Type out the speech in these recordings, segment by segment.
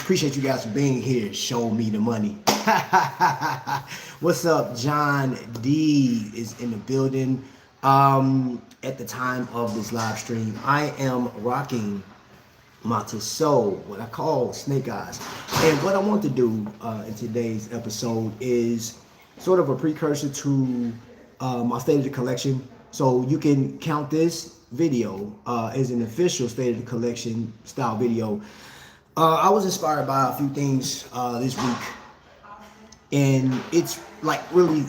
Appreciate you guys for being here. Show me the money. What's up? John D is in the building. At the time of this live stream, I am rocking my Tissot, what I call snake eyes. And what I want to do in today's episode is sort of a precursor to my State of the Collection. So you can count this video as an official State of the Collection style video. I was inspired by a few things this week, and it's like really,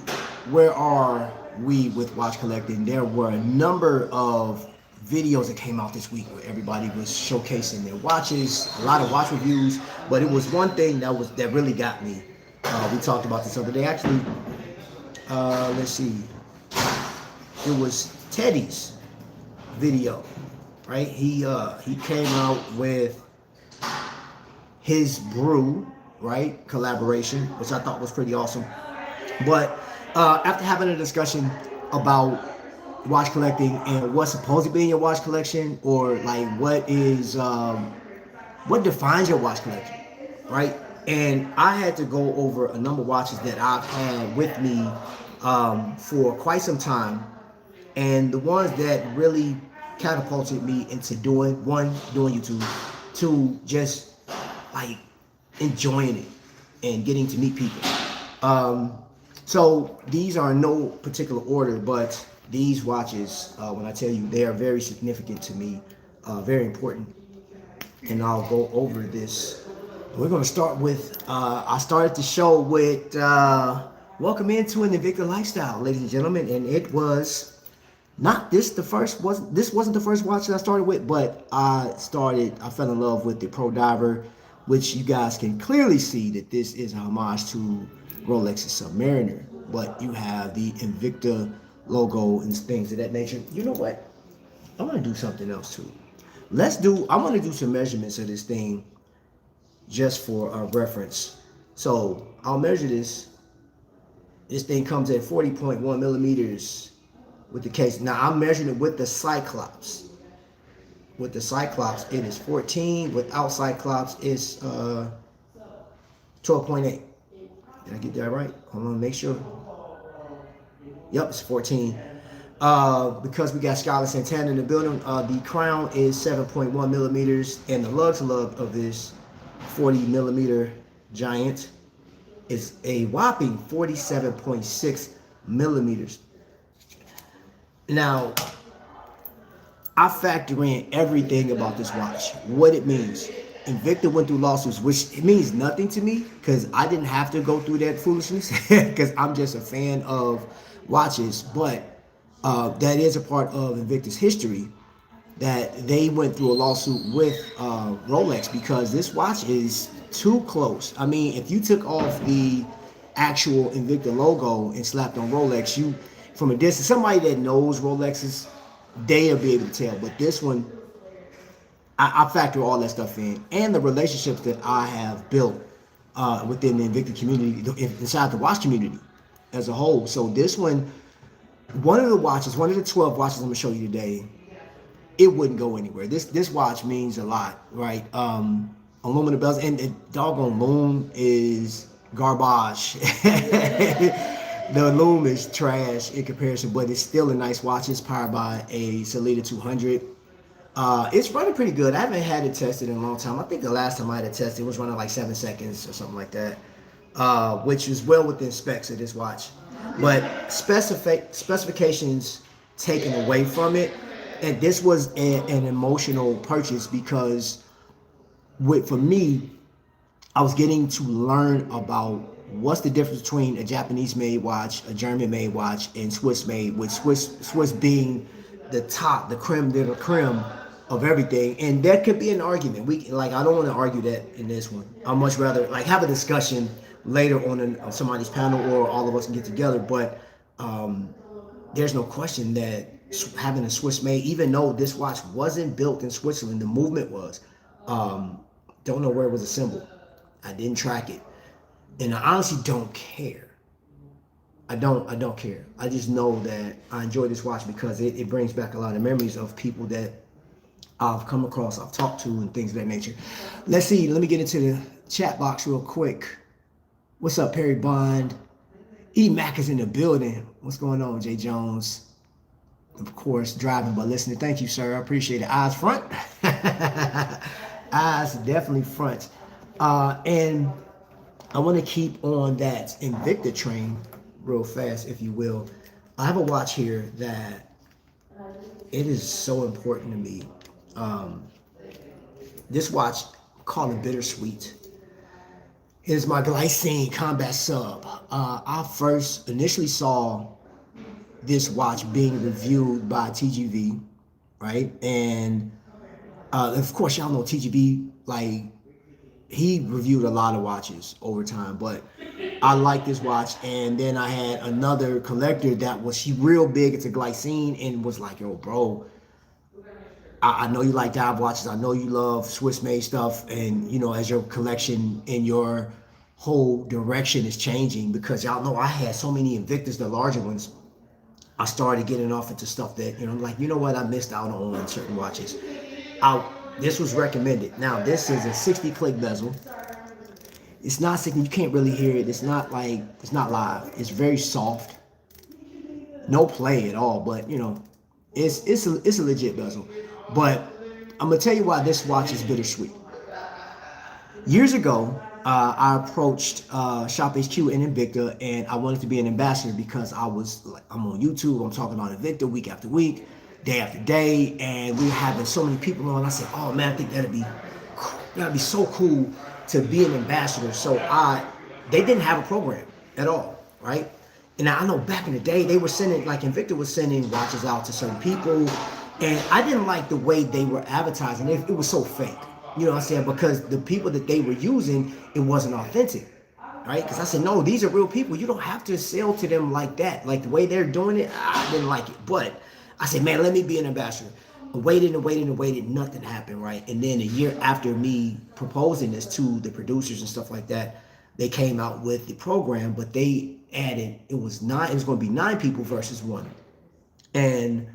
where are we with watch collecting? There were a number of videos that came out this week where everybody was showcasing their watches, a lot of watch reviews, but it was one thing that really got me. We talked about this other day. Actually, let's see, it was Teddy's video, right? He came out with his brew, right, collaboration, which I thought was pretty awesome. But after having a discussion about watch collecting and what's supposed to be in your watch collection, or like what defines your watch collection, right? And I had to go over a number of watches that I've had with me for quite some time, and the ones that really catapulted me into doing YouTube, two, just like enjoying it and getting to meet people. So these are in no particular order, but these watches, when I tell you, they are very significant to me, very important. And I'll go over this. We're going to start with, I started the show with welcome into an Invicta lifestyle, ladies and gentlemen. And it was not this wasn't the first watch that I started with, but I fell in love with the Pro Diver, which you guys can clearly see that this is a homage to Rolex's Submariner. But you have the Invicta logo and things of that nature. You know what? I want to do something else too. I want to do some measurements of this thing just for reference. So I'll measure this. This thing comes at 40.1 millimeters with the case. Now I'm measuring it with the Cyclops. With the Cyclops, it is 14. Without Cyclops, it's 12.8. Did I get that right? Hold on, make sure. Yep, it's 14. Because we got Scarlett Santana in the building, the crown is 7.1 millimeters, and the lug to lug of this 40 millimeter giant is a whopping 47.6 millimeters. Now, I factor in everything about this watch, what it means. Invicta went through lawsuits, which it means nothing to me because I didn't have to go through that foolishness because I'm just a fan of watches. But that is a part of Invicta's history, that they went through a lawsuit with Rolex because this watch is too close. I mean, if you took off the actual Invicta logo and slapped on Rolex, you, from a distance, somebody that knows Rolexes, they'll be able to tell. But this one, I factor all that stuff in, and the relationships that I have built within the Invicta community, inside the watch community as a whole. So this one of the 12 watches I'm gonna show you today, it wouldn't go anywhere. This watch means a lot, right? Aluminum bells, and the doggone loom is garbage. The loom is trash in comparison, but it's still a nice watch. It's powered by a Sellita 200. It's running pretty good. I haven't had it tested in a long time. I think the last time I had it tested, it was running like 7 seconds or something like that, which is well within specs of this watch. But specifications taken away from it, and this was an emotional purchase because for me, I was getting to learn about what's the difference between a Japanese-made watch, a German-made watch, and Swiss-made, with Swiss being the top, the creme de la creme of everything. And that could be an argument. I don't want to argue that in this one. I'd much rather have a discussion later on somebody's panel, or all of us can get together. But there's no question that having a Swiss-made, even though this watch wasn't built in Switzerland, the movement was. Don't know where it was assembled. I didn't track it. And I honestly don't care. I don't care. I just know that I enjoy this watch because it brings back a lot of memories of people that I've come across, I've talked to, and things of that nature. Let's see. Let me get into chat box real quick. What's up, Perry Bond? E Mac is in the building. What's going on, Jay Jones? Of course, driving but listening. Thank you, sir. I appreciate it. Eyes front. Eyes definitely front. And I want to keep on that Invicta train real fast, if you will. I have a watch here that it is so important to me. This watch, call it Bittersweet, is my Glycine Combat Sub. I first initially saw this watch being reviewed by TGV, right? And of course, y'all know TGV, like, he reviewed a lot of watches over time, but I like this watch. And then I had another collector that was, she real big into Glycine and was like, yo, bro, I know you like dive watches. I know you love Swiss made stuff. And, you know, as your collection and your whole direction is changing, because y'all know I had so many Invictus, the larger ones, I started getting off into stuff that, you know, I'm like, you know what, I missed out on certain watches. This was recommended. Now, this is a 60 click bezel. It's not 60, you can't really hear it. It's not like, it's not live. It's very soft. No play at all, but you know, it's a legit bezel. But I'm gonna tell you why this watch is bittersweet. Years ago, I approached Shop HQ and Invicta, and I wanted to be an ambassador because I'm on YouTube, I'm talking about Invicta week after week, day after day, and we were having so many people on. I said, oh man, I think that'd be so cool to be an ambassador. So they didn't have a program at all, right? And I know back in the day, they were sending, like Invicta was sending watches out to certain people, and I didn't like the way they were advertising. It was so fake. You know what I'm saying? Because the people that they were using, it wasn't authentic, right? Because I said, no, these are real people. You don't have to sell to them like that. Like the way they're doing it, I didn't like it. But I said, man, let me be an ambassador. I waited and waited and waited. Nothing happened, right? And then a year after me proposing this to the producers and stuff like that, they came out with the program, but they added, it was going to be 9 people versus 1. And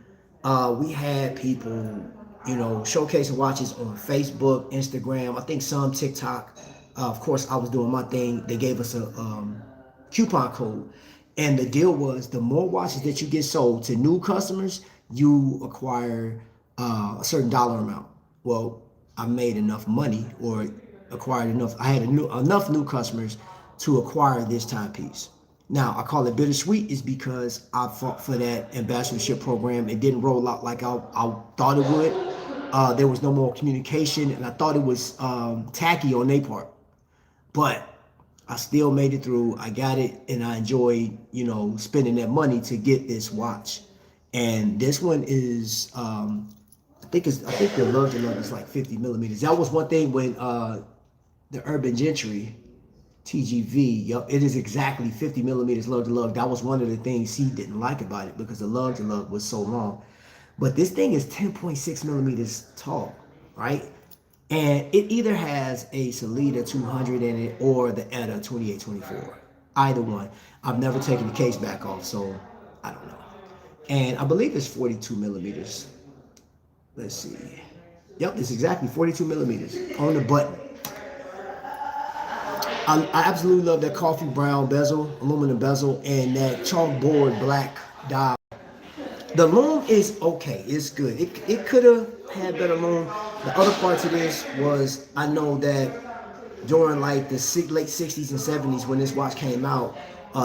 we had people, you know, showcasing watches on Facebook, Instagram, I think some TikTok. Of course, I was doing my thing. They gave us a coupon code. And the deal was, the more watches that you get sold to new customers, you acquire a certain dollar amount. Well, I made enough money, or acquired enough. I had enough new customers to acquire this timepiece. Now, I call it bittersweet is because I fought for that ambassadorship program. It didn't roll out like I thought it would. There was no more communication, and I thought it was tacky on their part. But I still made it through. I got it, and I enjoyed, you know, spending that money to get this watch. And this one is, I think the lug is like 50 millimeters. That was one thing when the Urban Gentry TGV, yep, it is exactly 50 millimeters lug to lug. That was one of the things he didn't like about it, because the lug to lug was so long. But this thing is 10.6 millimeters tall, right? And it either has a Salida 200 in it or the ETA 2824. Either one. I've never taken the case back off, so I don't know. And I believe it's 42 millimeters. Let's see. Yep, it's exactly 42 millimeters on the button. I absolutely love that coffee brown bezel, aluminum bezel, and that chalkboard black dial. The loom is okay. It's good. It could have had better loom. The other part to this was, I know that during like the late 60s and 70s when this watch came out,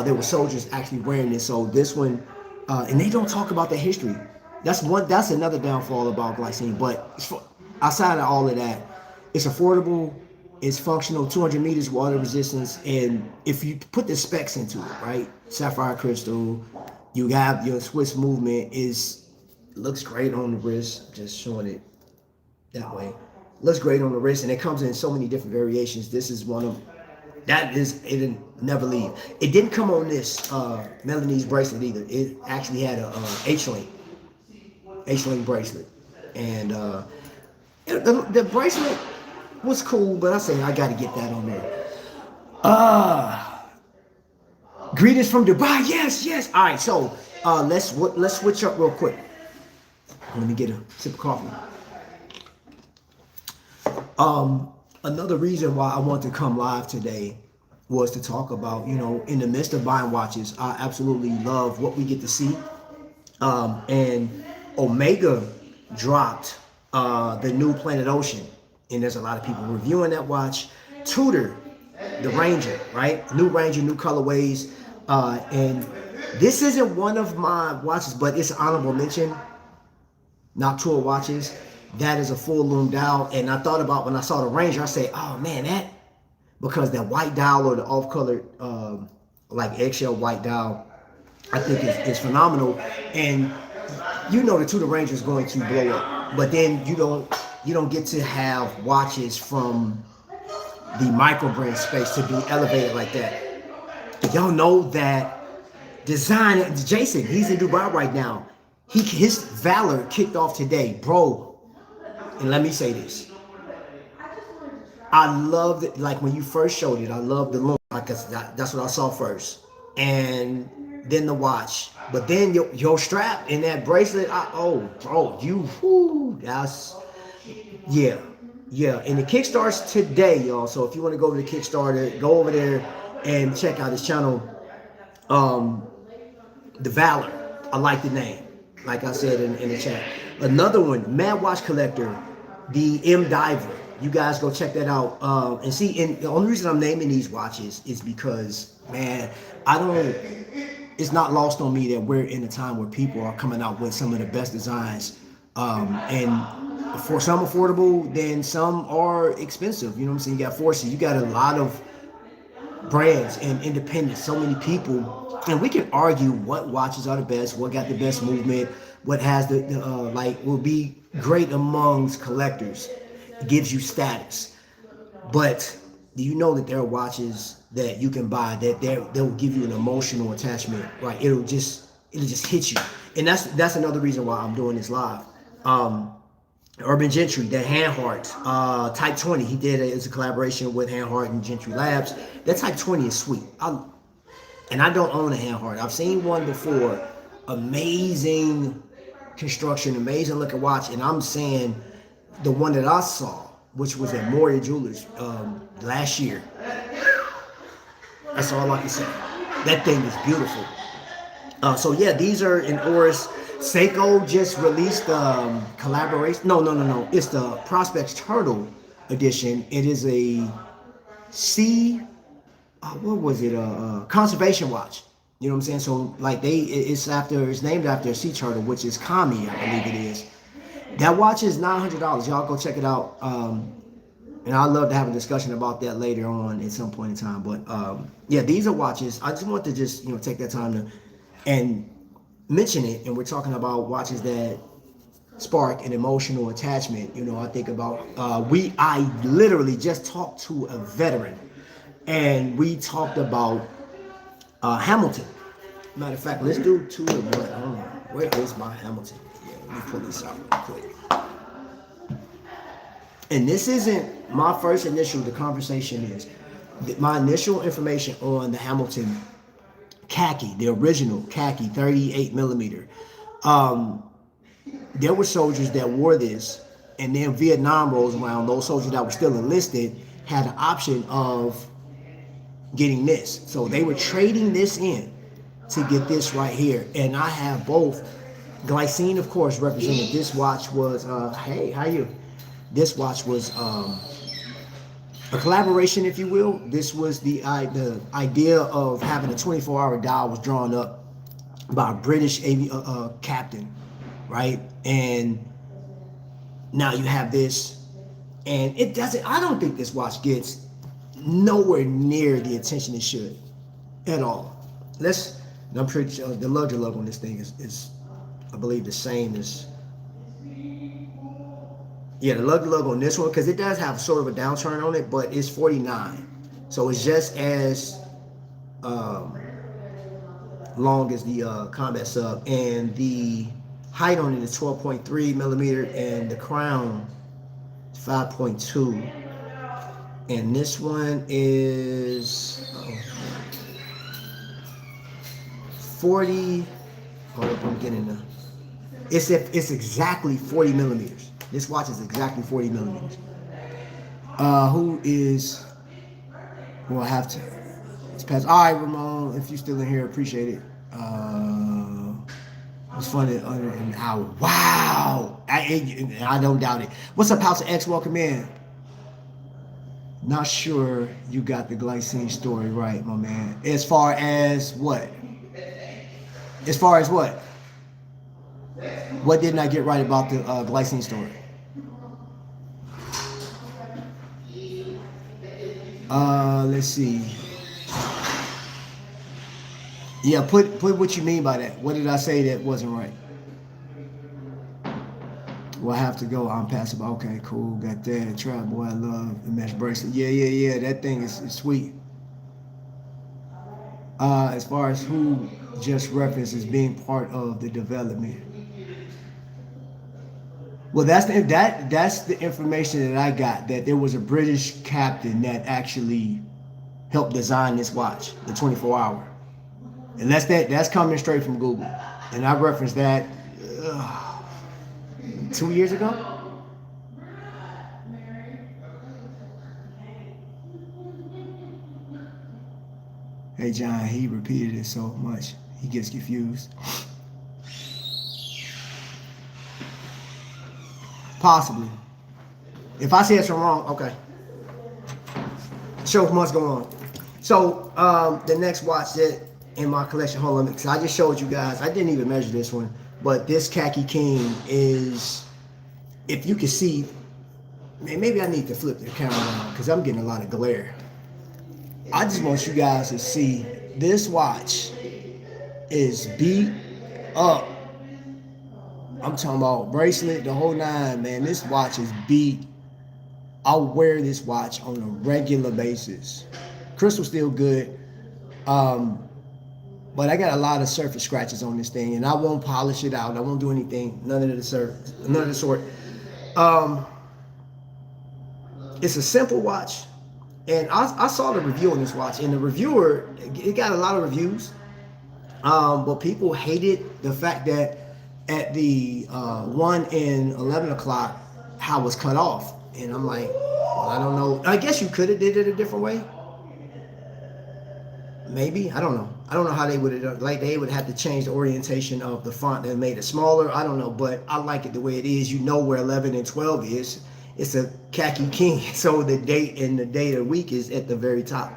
there were soldiers actually wearing this. So this one, and they don't talk about the history. That's another downfall about Glycine. But outside of all of that, it's affordable. It's functional, 200 meters water resistance, and if you put the specs into it, right? Sapphire crystal, you have your Swiss movement, looks great on the wrist. Just showing it that way. Looks great on the wrist, and it comes in so many different variations. This is one of it didn't never leave. It didn't come on this Melanie's bracelet either. It actually had a H-link bracelet, and the bracelet was cool, but I said I got to get that on there. Greetings from Dubai. Yes. All right, so let's switch up real quick. Let me get a sip of coffee. Another reason why I want to come live today was to talk about, in the midst of buying watches, I absolutely love what we get to see. And Omega dropped the new Planet Ocean, and there's a lot of people reviewing that watch. Tudor, the Ranger, right? New Ranger, new colorways, and this isn't one of my watches, but it's an honorable mention. Noctua watches. That is a full lume dial, and I thought about when I saw the Ranger, I say, oh man, because that white dial or the off-colored like eggshell white dial, I think is phenomenal. And the Tudor Ranger is going to blow up, but then you don't get to have watches from the micro brand space to be elevated like that. Y'all know that design Jason, he's in Dubai right now. His Valor kicked off today, bro. And let me say this. I loved it. Like when you first showed it, I loved the look. Like that's what I saw first. And then the watch. But then your strap and that bracelet, bro, yeah. And the kick starts today, y'all. So if you want to go to the Kickstarter, go over there and check out his channel. The Valor. I like the name. Like I said in the chat. Another one, Mad Watch Collector, the M Diver. You guys go check that out. And see, and the only reason I'm naming these watches is because, man, it's not lost on me that we're in a time where people are coming out with some of the best designs. And for some affordable, then some are expensive. You know what I'm saying? You got Forces, you got a lot of brands and independents, so many people. And we can argue what watches are the best, what got the best movement, what has will be great amongst collectors. It gives you status. But do you know that there are watches that you can buy that they'll give you an emotional attachment, right? It'll just hit you. And that's another reason why I'm doing this live. Urban Gentry, that Handhart, Type 20, he did it as a collaboration with Handhart and Gentry Labs. That Type 20 is sweet. And I don't own a Handhart. I've seen one before. Amazing construction, amazing looking watch. And I'm saying the one that I saw, which was at Moria Jewelers last year. That's all I can say. That thing is beautiful. So yeah, these are in Oris. Seiko just released collaboration. No. It's the Prospects Turtle edition. It is a conservation watch. You know what I'm saying? So like it's named after a sea turtle, which is Kami, I believe it is. That watch is $900. Y'all go check it out. And I'd love to have a discussion about that later on at some point in time. But yeah, these are watches. I just want to take that time and mention it. And we're talking about watches that spark an emotional attachment. I think about I literally just talked to a veteran, and we talked about Hamilton. Matter of fact, let's do 2 in 1. I don't know. Where is my Hamilton? Yeah, let me pull this out real quick. And this isn't my first initial. The conversation is my initial information on the Hamilton khaki, the original khaki 38 millimeter. There were soldiers that wore this, and then Vietnam rolls around. Those soldiers that were still enlisted had an option of getting this. So they were trading this in to get this right here. And I have both. Glycine, of course, represented. This watch was, hey, how you? This watch was a collaboration, if you will. This was the idea of having a 24-hour dial was drawn up by a British captain, right? And now you have this, and it doesn't. I don't think this watch gets nowhere near the attention it should at all. I'm pretty sure the luxury lug on this thing is I believe the same as. Yeah, the luxury lug on this one, because it does have sort of a downturn on it, but it's 49. So it's just as long as the combat sub. And the height on it is 12.3 millimeter, and the crown is 5.2. And this one is 40. I'm getting the. It's exactly 40 millimeters. This watch is exactly 40 millimeters. Who is? We'll have to. It's past. All right, Ramon. If you're still in here, appreciate it. It's funny under an hour. Wow. I don't doubt it. What's up, House of X? Welcome in. Not sure you got the glycine story right, my man. As far as what? As far as what? What didn't I get right about the glycine story? Let's see. Yeah, put what you mean by that. What did I say that wasn't right? We'll have to go. I'm passive. Okay, cool. Got that. Trap boy, I love the mesh bracelet. Yeah. That thing is sweet. As far as who just references being part of the development. Well, that's the information that I got. That there was a British captain that actually helped design this watch, the 24-hour. And that's coming straight from Google. And I referenced that 2 years ago. Hey John, he repeated it so much he gets confused. Possibly. If I say it's wrong, okay. Show must go on. So the next watch that in my collection, hold on, because I just showed you guys. I didn't even measure this one, but this Khaki King is, if you can see, man, maybe I need to flip the camera around because I'm getting a lot of glare. I just want you guys to see this watch is beat up. I'm talking about bracelet, the whole nine, man. This watch is beat. I'll wear this watch on a regular basis. Crystal's still good. But I got a lot of surface scratches on this thing, and I won't polish it out. I won't do anything, none of the sort. It's a simple watch. And I saw the review on this watch, and the reviewer, it got a lot of reviews, but people hated the fact that at the 1 and 11 o'clock, how it was cut off. And I'm like, well, I don't know. I guess you could have did it a different way. Maybe, I don't know. I don't know how they would have done. Like they would have to change the orientation of the font and made it smaller. I don't know, but I like it the way it is. You know where 11 and 12 is. It's a Khaki King, so the date and the day of the week is at the very top.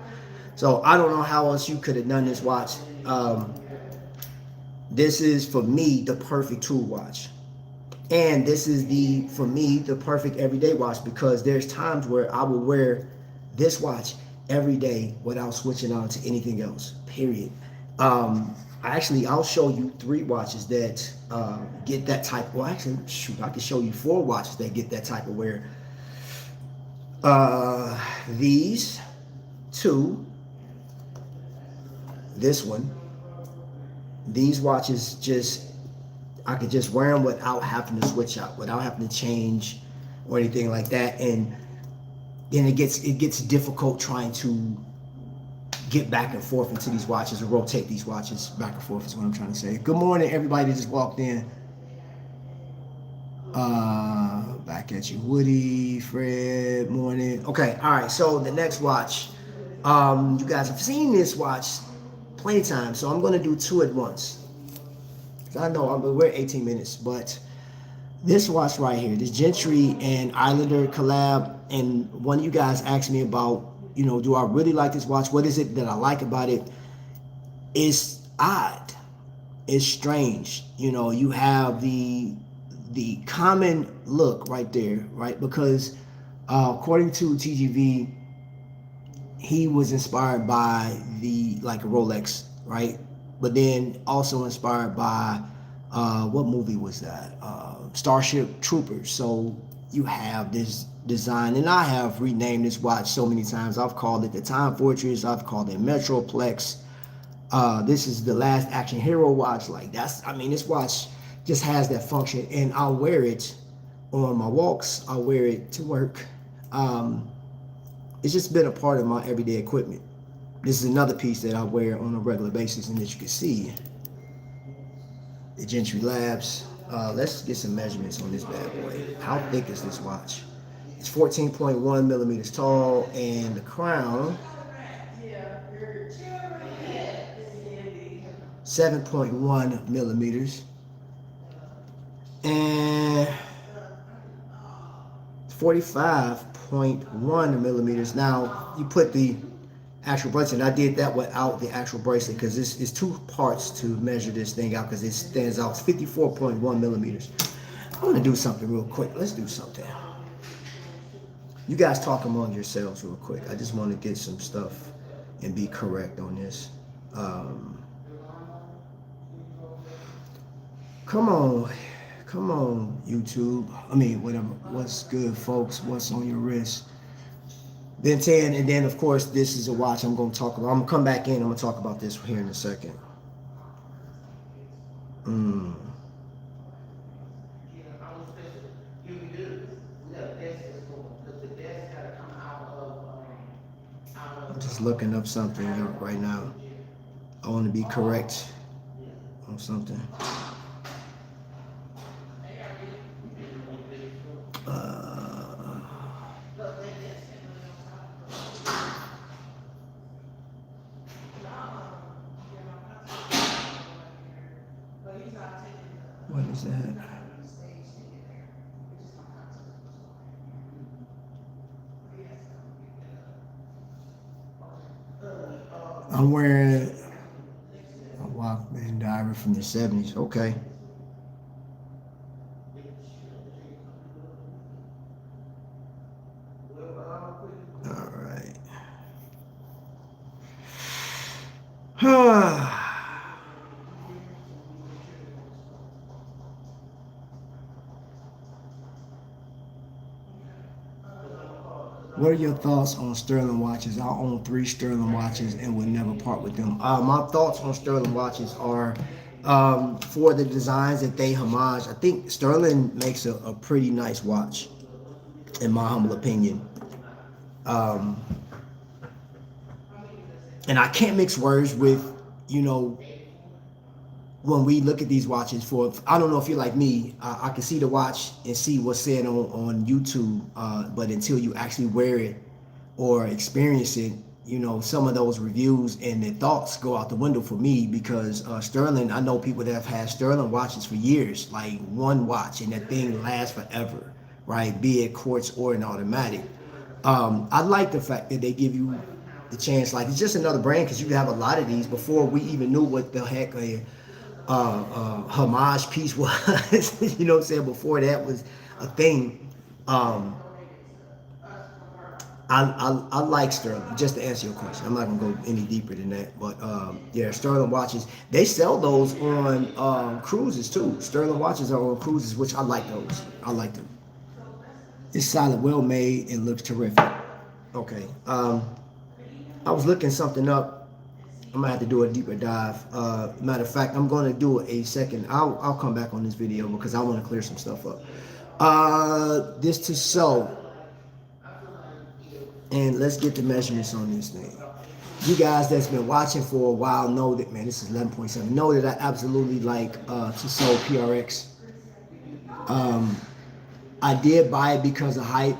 So I don't know how else you could have done this watch. This is, for me, the perfect tool watch. And this is, for me, the perfect everyday watch, because there's times where I will wear this watch every day without switching on to anything else, period. I'll show you 3 watches that get that type. Well, actually, shoot, I can show you 4 watches that get that type of wear. These 2, this one. These watches I could just wear them without having to switch out, without having to change or anything like that. And then it gets difficult trying to get back and forth into these watches or rotate these watches back and forth is what I'm trying to say. Good morning, everybody that just walked in. Back at you, Woody, Fred, morning. Okay, all right, so the next watch. You guys have seen this watch plenty of times, so I'm going to do 2 at once. I know we're 18 minutes, but this watch right here, this Gentry and Islander collab, and one of you guys asked me about, do I really like this watch? What is it that I like about it? It's odd. It's strange. You have the common look right there, right? Because according to TGV, he was inspired by like a Rolex, right? But then also inspired by what movie was that? Starship Troopers. So you have this design, and I have renamed this watch so many times. I've called it the Time Fortress. I've called it Metroplex. This is the Last Action Hero watch. Like this watch just has that function, and I'll wear it on my walks. I'll wear it to work. It's just been a part of my everyday equipment. This is another piece that I wear on a regular basis, and that you can see the Gentry Labs. Let's get some measurements on this bad boy. How thick is this watch? It's 14.1 millimeters tall, and the crown 7.1 millimeters, and 45.1 millimeters. Now you put the actual bracelet. I did that without the actual bracelet because this is two parts to measure this thing out because it stands out. It's 54.1 millimeters. I want to do something real quick. Let's do something. You guys talk among yourselves real quick. I just want to get some stuff and be correct on this. Come on, YouTube. I mean, whatever. What's good, folks? What's on your wrist? Then 10, and then of course this is a watch I'm going to talk about. I'm going to come back in. I'm going to talk about this here in a second. I'm just looking up something right now. I want to be correct on something. What is that? I'm wearing a Walkman diary from the 70s. Okay. All right. What are your thoughts on Sterling watches? I own 3 Sterling watches and would never part with them. My thoughts on Sterling watches are for the designs that they homage. I think Sterling makes a pretty nice watch, in my humble opinion. And I can't mix words with, when we look at these watches I don't know if you're like me, I can see the watch and see what's said on YouTube, but until you actually wear it or experience it, some of those reviews and the thoughts go out the window for me because Sterling, I know people that have had Sterling watches for years, like one watch, and that thing lasts forever, right? Be it quartz or an automatic. I like the fact that they give you the chance, like it's just another brand because you have a lot of these before we even knew what the heck homage piece was. You know what I'm saying? Before that was a thing. I like Sterling. Just to answer your question, I'm not gonna go any deeper than that. But yeah, Sterling watches. They sell those on cruises too. Sterling watches are on cruises, which I like those. I like them. It's solid, well made, and looks terrific. Okay. I was looking something up. I'm gonna have to do a deeper dive. Matter of fact, I'm gonna do a second. I'll come back on this video because I want to clear some stuff up. This to sew, and let's get the measurements on this thing. You guys that's been watching for a while know that, man, this is 11.7. Know that I absolutely like to sew PRX. I did buy it because of hype,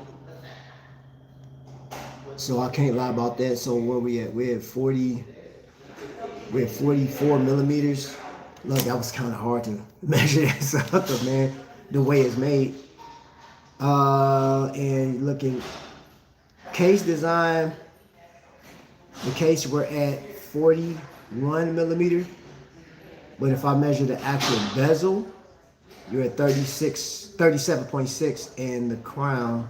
so I can't lie about that. So where we at? We're at 44 millimeters. Look, that was kind of hard to measure that sucker, man, the way it's made. And looking, case design, the case we're at 41 millimeter. But if I measure the actual bezel, you're at 37.6, and the crown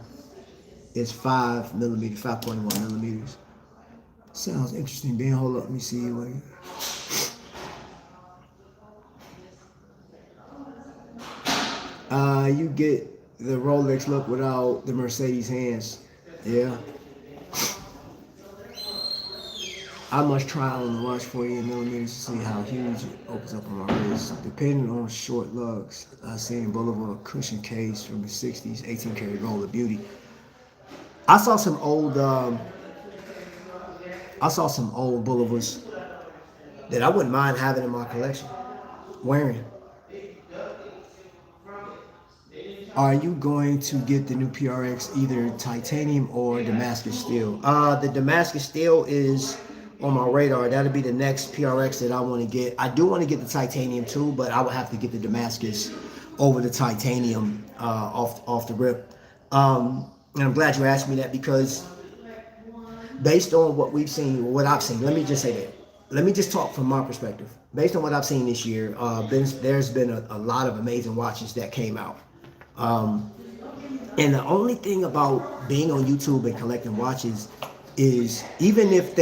is 5 millimeters, 5.1 millimeters. Sounds interesting, Ben. Hold up, let me see. Wait. You get the Rolex look without the Mercedes hands. Yeah. I must try on the watch 48 millimeters to see how huge it opens up on my wrist. Depending on short lugs, I've seen Boulevard cushion case from the 60s, 18 karat gold of beauty. I saw some old Boulevards that I wouldn't mind having in my collection, wearing. Are you going to get the new PRX, either titanium or Damascus steel? The Damascus steel is on my radar. That'll be the next PRX that I want to get. I do want to get the titanium too, but I would have to get the Damascus over the titanium off the rip. And I'm glad you asked me that, because based on what we've seen, or what I've seen, let me just say that. Let me just talk from my perspective. Based on what I've seen this year, there's been a lot of amazing watches that came out. And the only thing about being on YouTube and collecting watches is, even if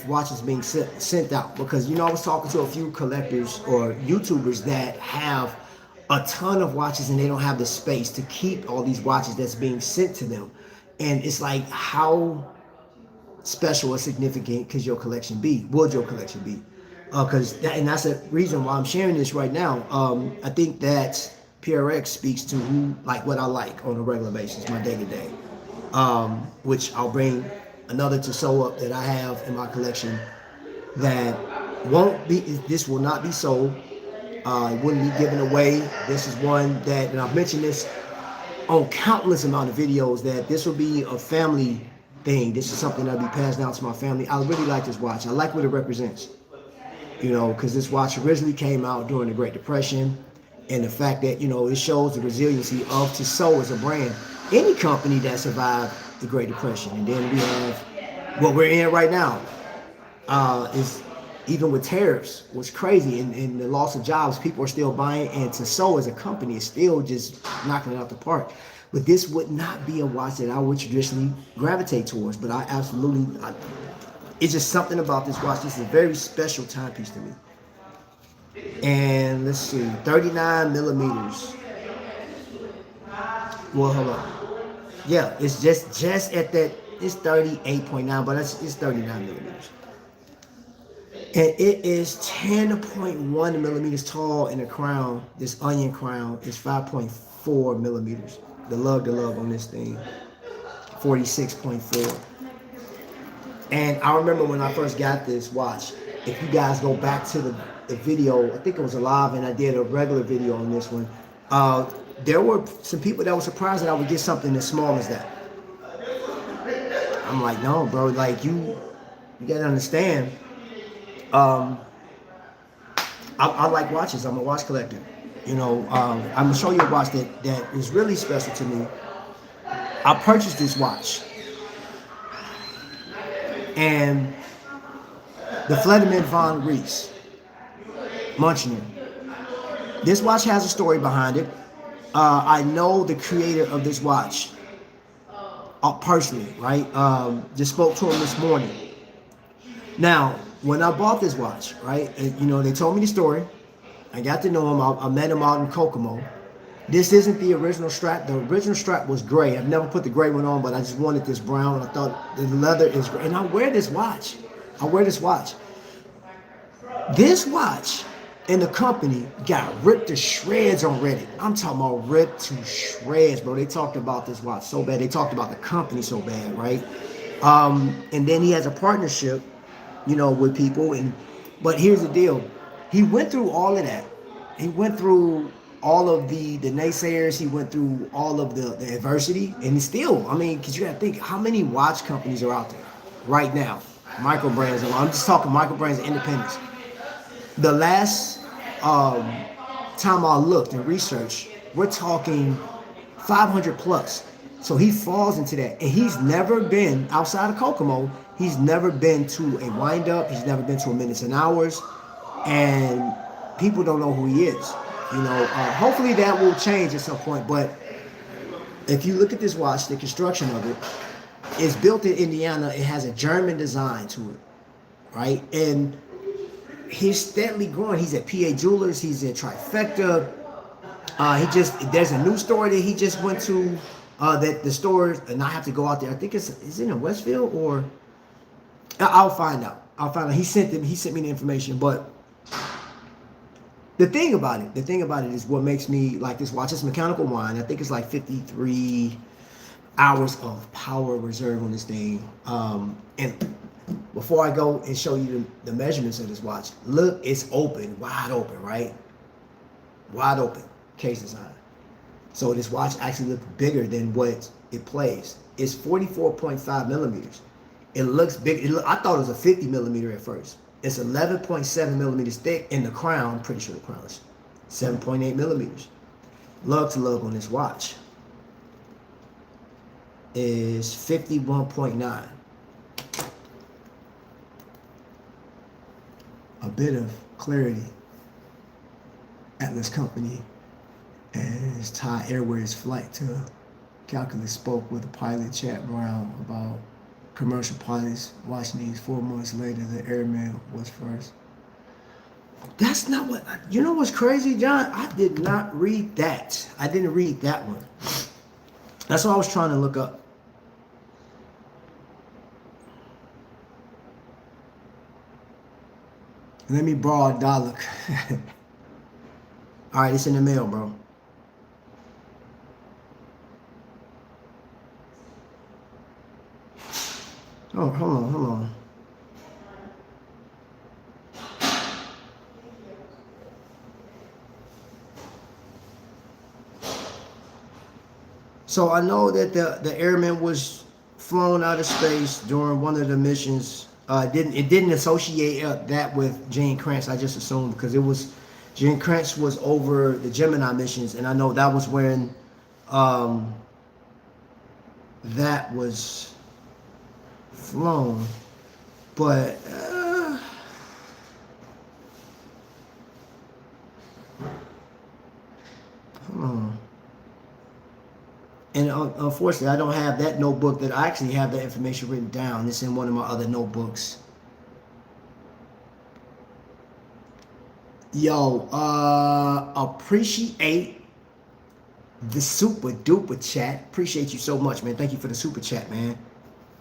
watches being sent out, because I was talking to a few collectors or YouTubers that have a ton of watches and they don't have the space to keep all these watches that's being sent to them. And it's like, how special or significant would your collection be? And that's the reason why I'm sharing this right now. I think that PRX speaks to what I like on a regular basis, my day to day. Which I'll bring another to sew up that I have in my collection that this will not be sold. It wouldn't be given away. This is one that, and I've mentioned this on countless amount of videos, that this will be a family thing. This is something that'll be passed down to my family. I really like this watch. I like what it represents. Because this watch originally came out during the Great Depression, and the fact that, it shows the resiliency of Tissot as a brand. Any company that survived the Great Depression. And then we have what we're in right now, is even with tariffs, was crazy, and the loss of jobs, people are still buying, and Tissot as a company is still just knocking it out the park. But this would not be a watch that I would traditionally gravitate towards, but it's just something about this watch. This is a very special timepiece to me. And let's see, 39 millimeters. Well, hold on. Yeah, it's just at that. It's 38.9, but it's 39 millimeters. And it is 10.1 millimeters tall, and the crown, this onion crown, is 5.4 millimeters. The lug on this thing, 46.4. And I remember when I first got this watch, if you guys go back to the video, I think it was a live, and I did a regular video on this one. There were some people that were surprised that I would get something as small as that. I'm like, no, bro, like you gotta understand. I like watches. I'm a watch collector. I'm gonna show you a watch that is really special to me. I purchased this watch, and the Fledderman von Rees Munchner. This watch has a story behind it. I know the creator of this watch personally, right? Just spoke to him this morning. Now, when I bought this watch, right, they told me the story. I got to know him. I met him out in Kokomo. This isn't the original strap. The original strap was gray. I've never put the gray one on, but I just wanted this brown. I thought the leather is great. And I wear this watch. This watch and the company got ripped to shreds on Reddit. I'm talking about ripped to shreds, bro. They talked about this watch so bad. They talked about the company so bad, right? And then he has a partnership, with people. But here's the deal. He went through all of that. He went through all of the naysayers. He went through all of the adversity. And still, because you got to think, how many watch companies are out there right now? Micro brands. I'm just talking micro brands and independents. The last time I looked and researched, we're talking 500 plus. So he falls into that. And he's never been, outside of Kokomo, he's never been to a wind-up. He's never been to a minutes and hours. And people don't know who he is. Hopefully that will change at some point. But if you look at this watch, the construction of it is built in Indiana. It has a German design to it, right? And he's steadily growing. He's at PA Jewelers. He's at Trifecta. There's a new store that he just went to. That the store, and I have to go out there. I think is it in Westfield, or I'll find out. He sent me the information. But the thing about it is what makes me like this watch. It's mechanical wind. I think it's like 53 hours of power reserve on this thing. And before I go and show you the measurements of this watch, look, it's open, wide open, right? Wide open, case design. So this watch actually looks bigger than what it plays. It's 44.5 millimeters. It looks big. I thought it was a 50 millimeter at first. It's 11.7 millimeters thick, and the crown, pretty sure the crown is 7.8 millimeters. Lug to lug on this watch is 51.9. A bit of clarity. Atlas Company and Thai Airways flight to Calculus spoke with a pilot chat round about commercial pilots watching these. 4 months later, the airman was first. That's not what, you know what's crazy, John? I did not read that. I didn't read that one. That's what I was trying to look up. Let me borrow a dollar. All right, it's in the mail, bro. Oh, hold on. So I know that the airman was flown out of space during one of the missions. It didn't associate that with Gene Kranz. I just assumed because it was Gene Kranz was over the Gemini missions, and I know that was when that was flown. But hold on. And unfortunately, I don't have that notebook. That I actually have that information written down. It's in one of my other notebooks. Yo, appreciate the super duper chat. Appreciate you so much, man. Thank you for the super chat, man.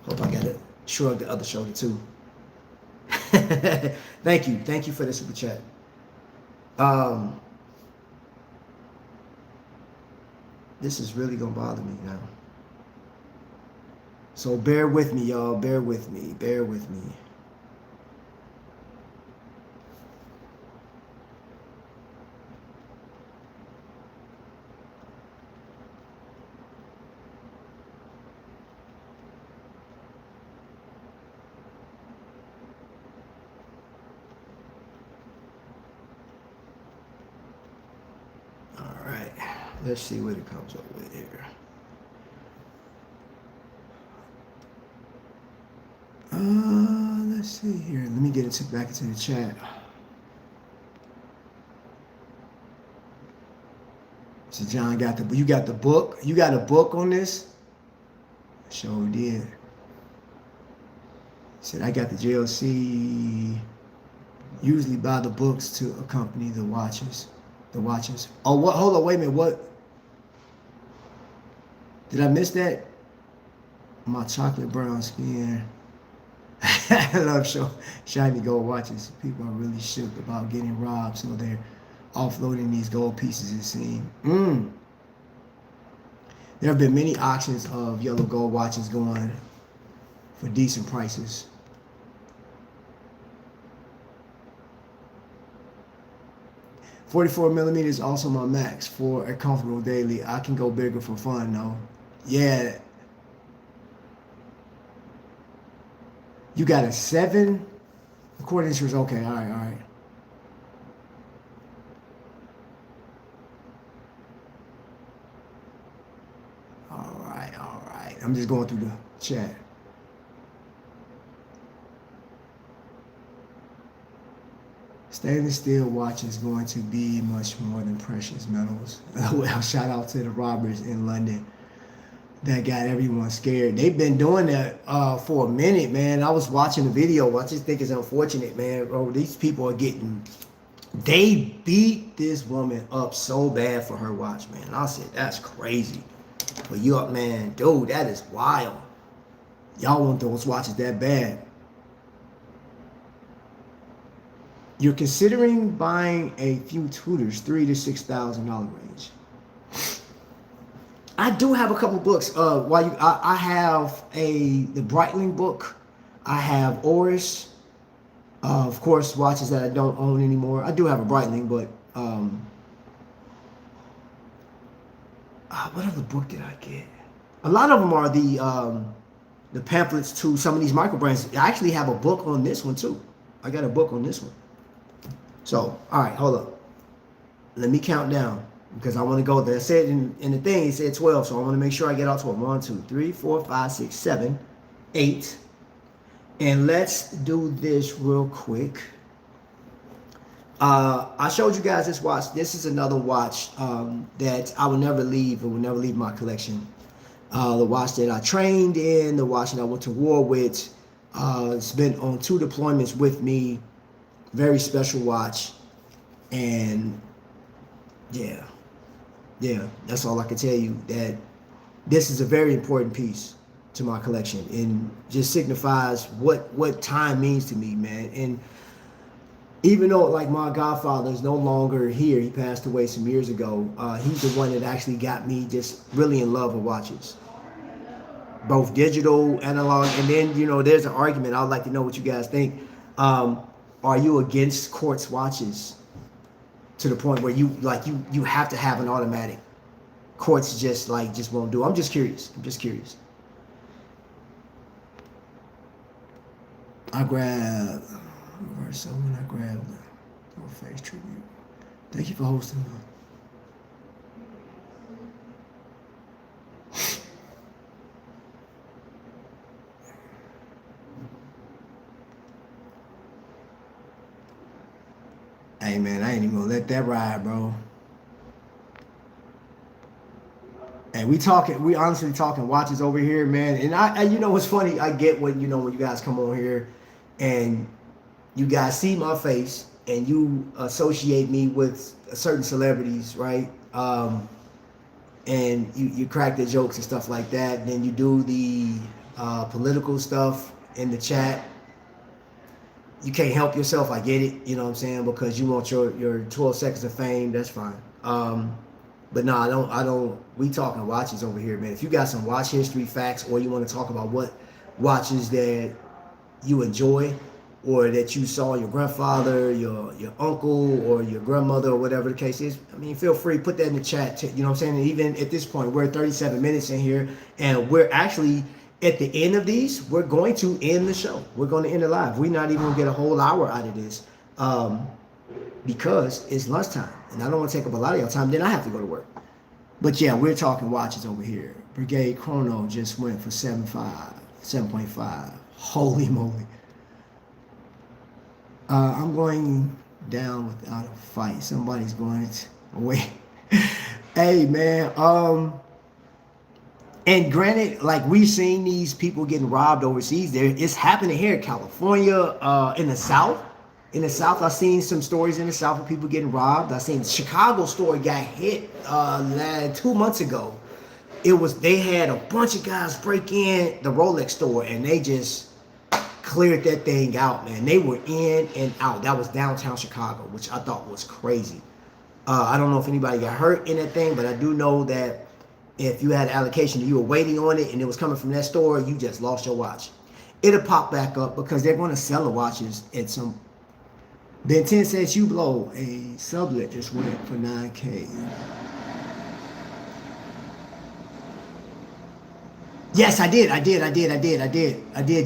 Hope I got it. Shrug the other shoulder too. Thank you for the super chat. This is really gonna bother me now. So bear with me, y'all. Bear with me. Bear with me. Let's see what it comes up with here. Let's see here. Let me get it back into the chat. So John got you got the book. You got a book on this? Sure did. He said I got the JLC. Usually buy the books to accompany the watches. The watches. Oh, what? Hold on. Wait a minute. What? Did I miss that? My chocolate brown skin. I love shiny gold watches. People are really shook about getting robbed, so they're offloading these gold pieces, it seems. There have been many auctions of yellow gold watches going for decent prices. .44 millimeters is also my max for a comfortable daily. I can go bigger for fun though. Yeah. You got a 7? According to yours, okay, all right. All right. I'm just going through the chat. Stainless steel watch is going to be much more than precious metals. Well, shout out to the robbers in London that got everyone scared. They've been doing that for a minute, man. I was watching the video. I just think it's unfortunate, man. Bro, these people are getting... They beat this woman up so bad for her watch, man. I said, that's crazy. But you up, man. Dude, that is wild. Y'all want those watches that bad. You're considering buying a few tutors, $3,000 to $6,000 range. I do have a couple books. I have the Breitling book. I have Oris. Of course, watches that I don't own anymore. I do have a Breitling, but What other book did I get? A lot of them are the pamphlets to some of these micro brands. I actually have a book on this one too. I got a book on this one. So, all right, hold up. Let me count down because I want to go there. It said in the thing, it said 12, so I want to make sure I get all 12. 1, 2, 3, 4, 5, 6, 7, 8. And let's do this real quick. I showed you guys this watch. This is another watch that I will never leave. It will never leave my collection. The watch that I trained in, the watch that I went to war with. It's been on 2 deployments with me. Very special watch. And yeah, that's all I can tell you. That this is a very important piece to my collection and just signifies what time means to me, man. And even though like my godfather is no longer here, he passed away some years ago, he's the one that actually got me just really in love with watches, both digital, analog. And then, you know, there's an argument. I'd like to know what you guys think. Are you against quartz watches to the point where you have to have an automatic? Quartz just won't do. I'm just curious. I grabbed so when I grabbed the face tribute. Thank you for hosting. Hey man, I ain't even gonna let that ride, bro. And we honestly talking watches over here, man. And I you know what's funny? I get when you guys come on here and you guys see my face and you associate me with certain celebrities, right? And you crack the jokes and stuff like that. And then you do the political stuff in the chat. You can't help yourself. I get it. You know what I'm saying? Because you want your 12 seconds of fame. That's fine. But no, I don't. We talking watches over here, man. If you got some watch history facts, or you want to talk about what watches that you enjoy, or that you saw your grandfather, your uncle, or your grandmother, or whatever the case is, I mean, feel free, put that in the chat. You know what I'm saying? And even at this point, we're 37 minutes in here, and we're actually at the end of these. We're going to end the show. We're going to end it live. We're not even going to get a whole hour out of this because it's lunchtime, and I don't want to take up a lot of your time. Then I have to go to work. But yeah, we're talking watches over here. Brigade Chrono just went for 7.5. Holy moly. I'm going down without a fight. Somebody's going away. Hey, man. And granted, like we've seen these people getting robbed overseas. It's happening here in California, in the South. In the South, I've seen some stories in the South of people getting robbed. I've seen the Chicago store got hit 2 months ago. They had a bunch of guys break in the Rolex store and they just cleared that thing out, man. They were in and out. That was downtown Chicago, which I thought was crazy. I don't know if anybody got hurt in that thing, but I do know that if you had an allocation, you were waiting on it and it was coming from that store, you just lost your watch. It'll pop back up because they're going to sell the watches at some. Ben 10 says you blow a sublet just went for 9K. Yes, I did,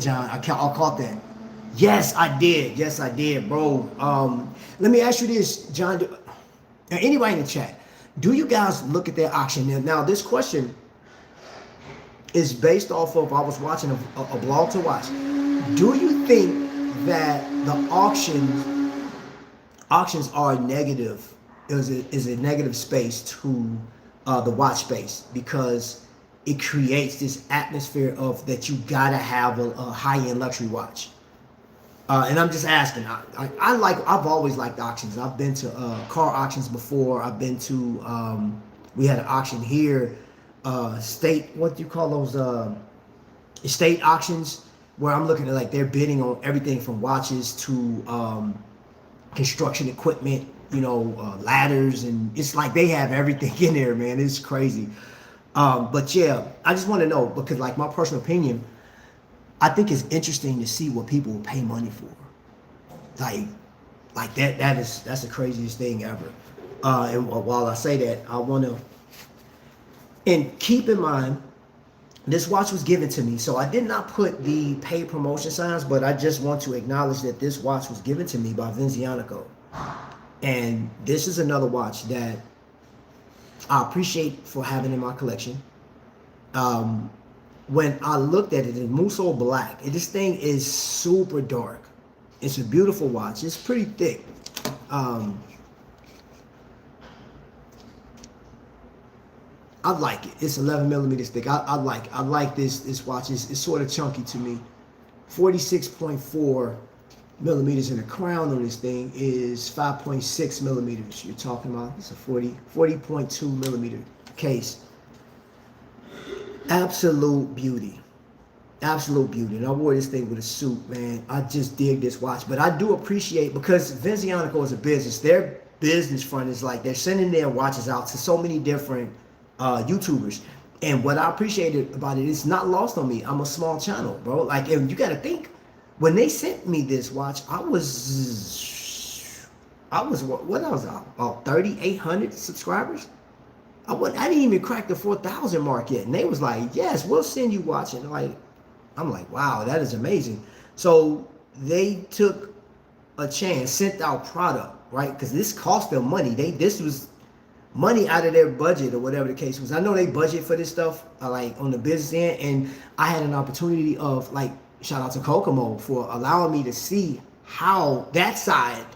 John. I caught that. Yes, I did, bro. Let me ask you this, John. Anybody in the chat, do you guys look at that auction? Now, this question is based off of, I was watching a blog to watch. Do you think that the auctions are negative? Is a negative space to the watch space because it creates this atmosphere of that you gotta have a high-end luxury watch. And I'm just asking. I've always liked auctions. I've been to car auctions before. I've been to we had an auction here, what do you call those estate auctions, where I'm looking at like they're bidding on everything from watches to construction equipment, ladders, and it's like they have everything in there, man. It's crazy. But yeah, I just want to know because, like, my personal opinion, I think it's interesting to see what people will pay money for. Like that's the craziest thing ever. And while I say that, I want to And keep in mind, this watch was given to me, so I did not put the paid promotion signs, but I just want to acknowledge that this watch was given to me by Vincianico. And this is another watch that I appreciate for having in my collection. When I looked at it in Musso Black, this thing is super dark. It's a beautiful watch. It's pretty thick. I like it. It's 11 millimeters thick. I like this watch. It's sort of chunky to me. 46.4 millimeters, and the crown on this thing is 5.6 millimeters. You're talking about, it's a 40.2 millimeter case. Absolute beauty. Absolute beauty. And I wore this thing with a suit, man. I just dig this watch. But I do appreciate, because Vincianico is a business, their business front is like they're sending their watches out to so many different YouTubers. And what I appreciated about it, it's not lost on me. I'm a small channel, bro. Like, and you got to think, when they sent me this watch, I was about 3,800 subscribers. I didn't even crack the 4,000 mark yet, and they was like, "Yes, we'll send you watching." Like, I'm like, "Wow, that is amazing." So they took a chance, sent out product, right? Because this cost them money. This was money out of their budget or whatever the case was. I know they budget for this stuff, like on the business end, and I had an opportunity of, like, shout out to Kokomo for allowing me to see how that side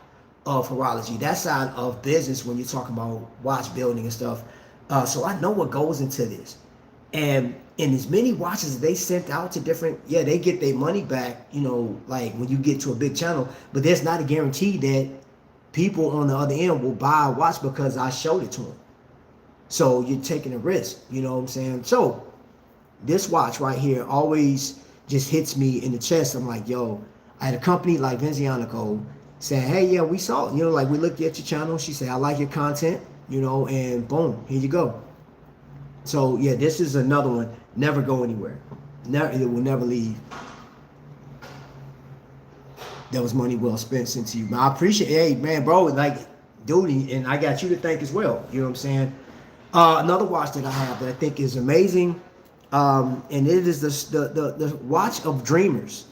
of horology, that side of business, when you're talking about watch building and stuff. So I know what goes into this. And in as many watches as they sent out to different, yeah, they get their money back, you know, like when you get to a big channel, but there's not a guarantee that people on the other end will buy a watch because I showed it to them. So you're taking a risk, you know what I'm saying? So this watch right here always just hits me in the chest. I'm like, yo, I had a company like Vincianico saying, hey, yeah, we saw it. You know, like, we looked at your channel. She said, I like your content, you know, and boom, here you go. So, yeah, this is another one. Never go anywhere. Never, it will never leave. That was money well spent sent to you. I appreciate it. Hey, man, bro, like, dude, and I got you to thank as well. You know what I'm saying? Another watch that I have that I think is amazing. And it is the watch of dreamers.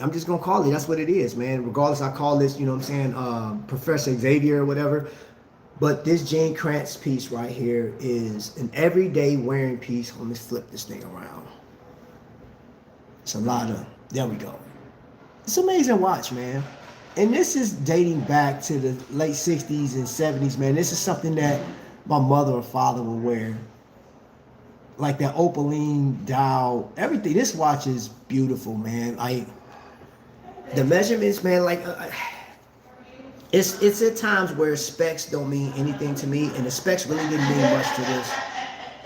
I'm just gonna call it, that's what it is, man. Regardless, I call this, you know what I'm saying, Professor Xavier or whatever. But this Jane Krantz piece right here is an everyday wearing piece. Let me flip this thing around. It's a lot of, there we go. It's an amazing watch, man. And this is dating back to the late 60s and 70s, man. This is something that my mother or father would wear. Like that opaline dial, everything. This watch is beautiful, man. Like the measurements, man. Like it's at times where specs don't mean anything to me, and the specs really didn't mean much to this.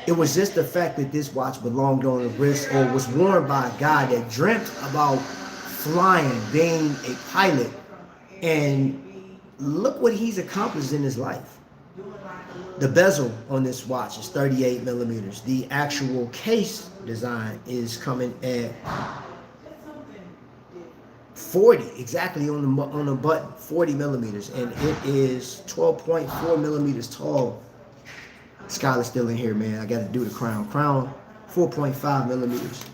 It was just the fact that this watch belonged on the wrist or was worn by a guy that dreamt about flying, being a pilot, and look what he's accomplished in his life. The bezel on this watch is 38 millimeters. The actual case design is coming at 40, exactly on the button, 40 millimeters, and it is 12.4 millimeters tall. Skylar's still in here, man. I got to do the crown. Crown, 4.5 millimeters.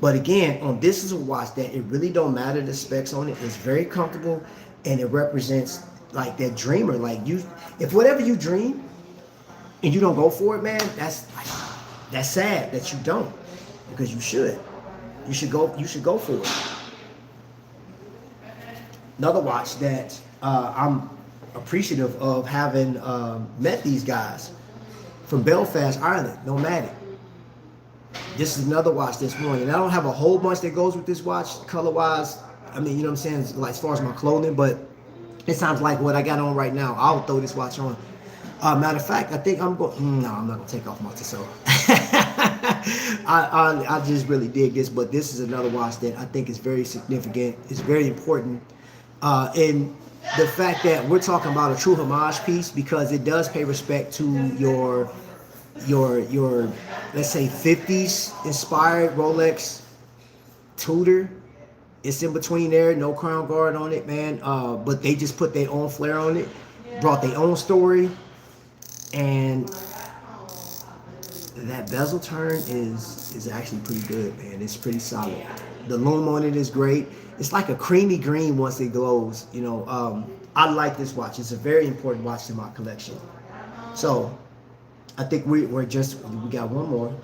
But again, on this is a watch that it really don't matter the specs on it. It's very comfortable, and it represents like that dreamer. Like you, if whatever you dream and you don't go for it, man, that's sad that you don't, because you should. You should go for it. Another watch that I'm appreciative of having met these guys from Belfast, Ireland, Nomadic. This is another watch that's worn, and I don't have a whole bunch that goes with this watch color-wise. I mean, you know what I'm saying, like as far as my clothing, but it sounds like what I got on right now. I'll throw this watch on. Matter of fact, I think I'm going. No, I'm not gonna take off my Tissot. I just really dig this, but this is another watch that I think is very significant. It's very important, and the fact that we're talking about a true homage piece, because it does pay respect to your let's say 50s inspired Rolex Tudor. It's in between there, no crown guard on it, man. But they just put their own flair on it, brought their own story, and That bezel turn is actually pretty good, man. It's pretty solid. The lume on it is great. It's like a creamy green once it glows. I like this watch. It's a very important watch to my collection. So I think we got one more.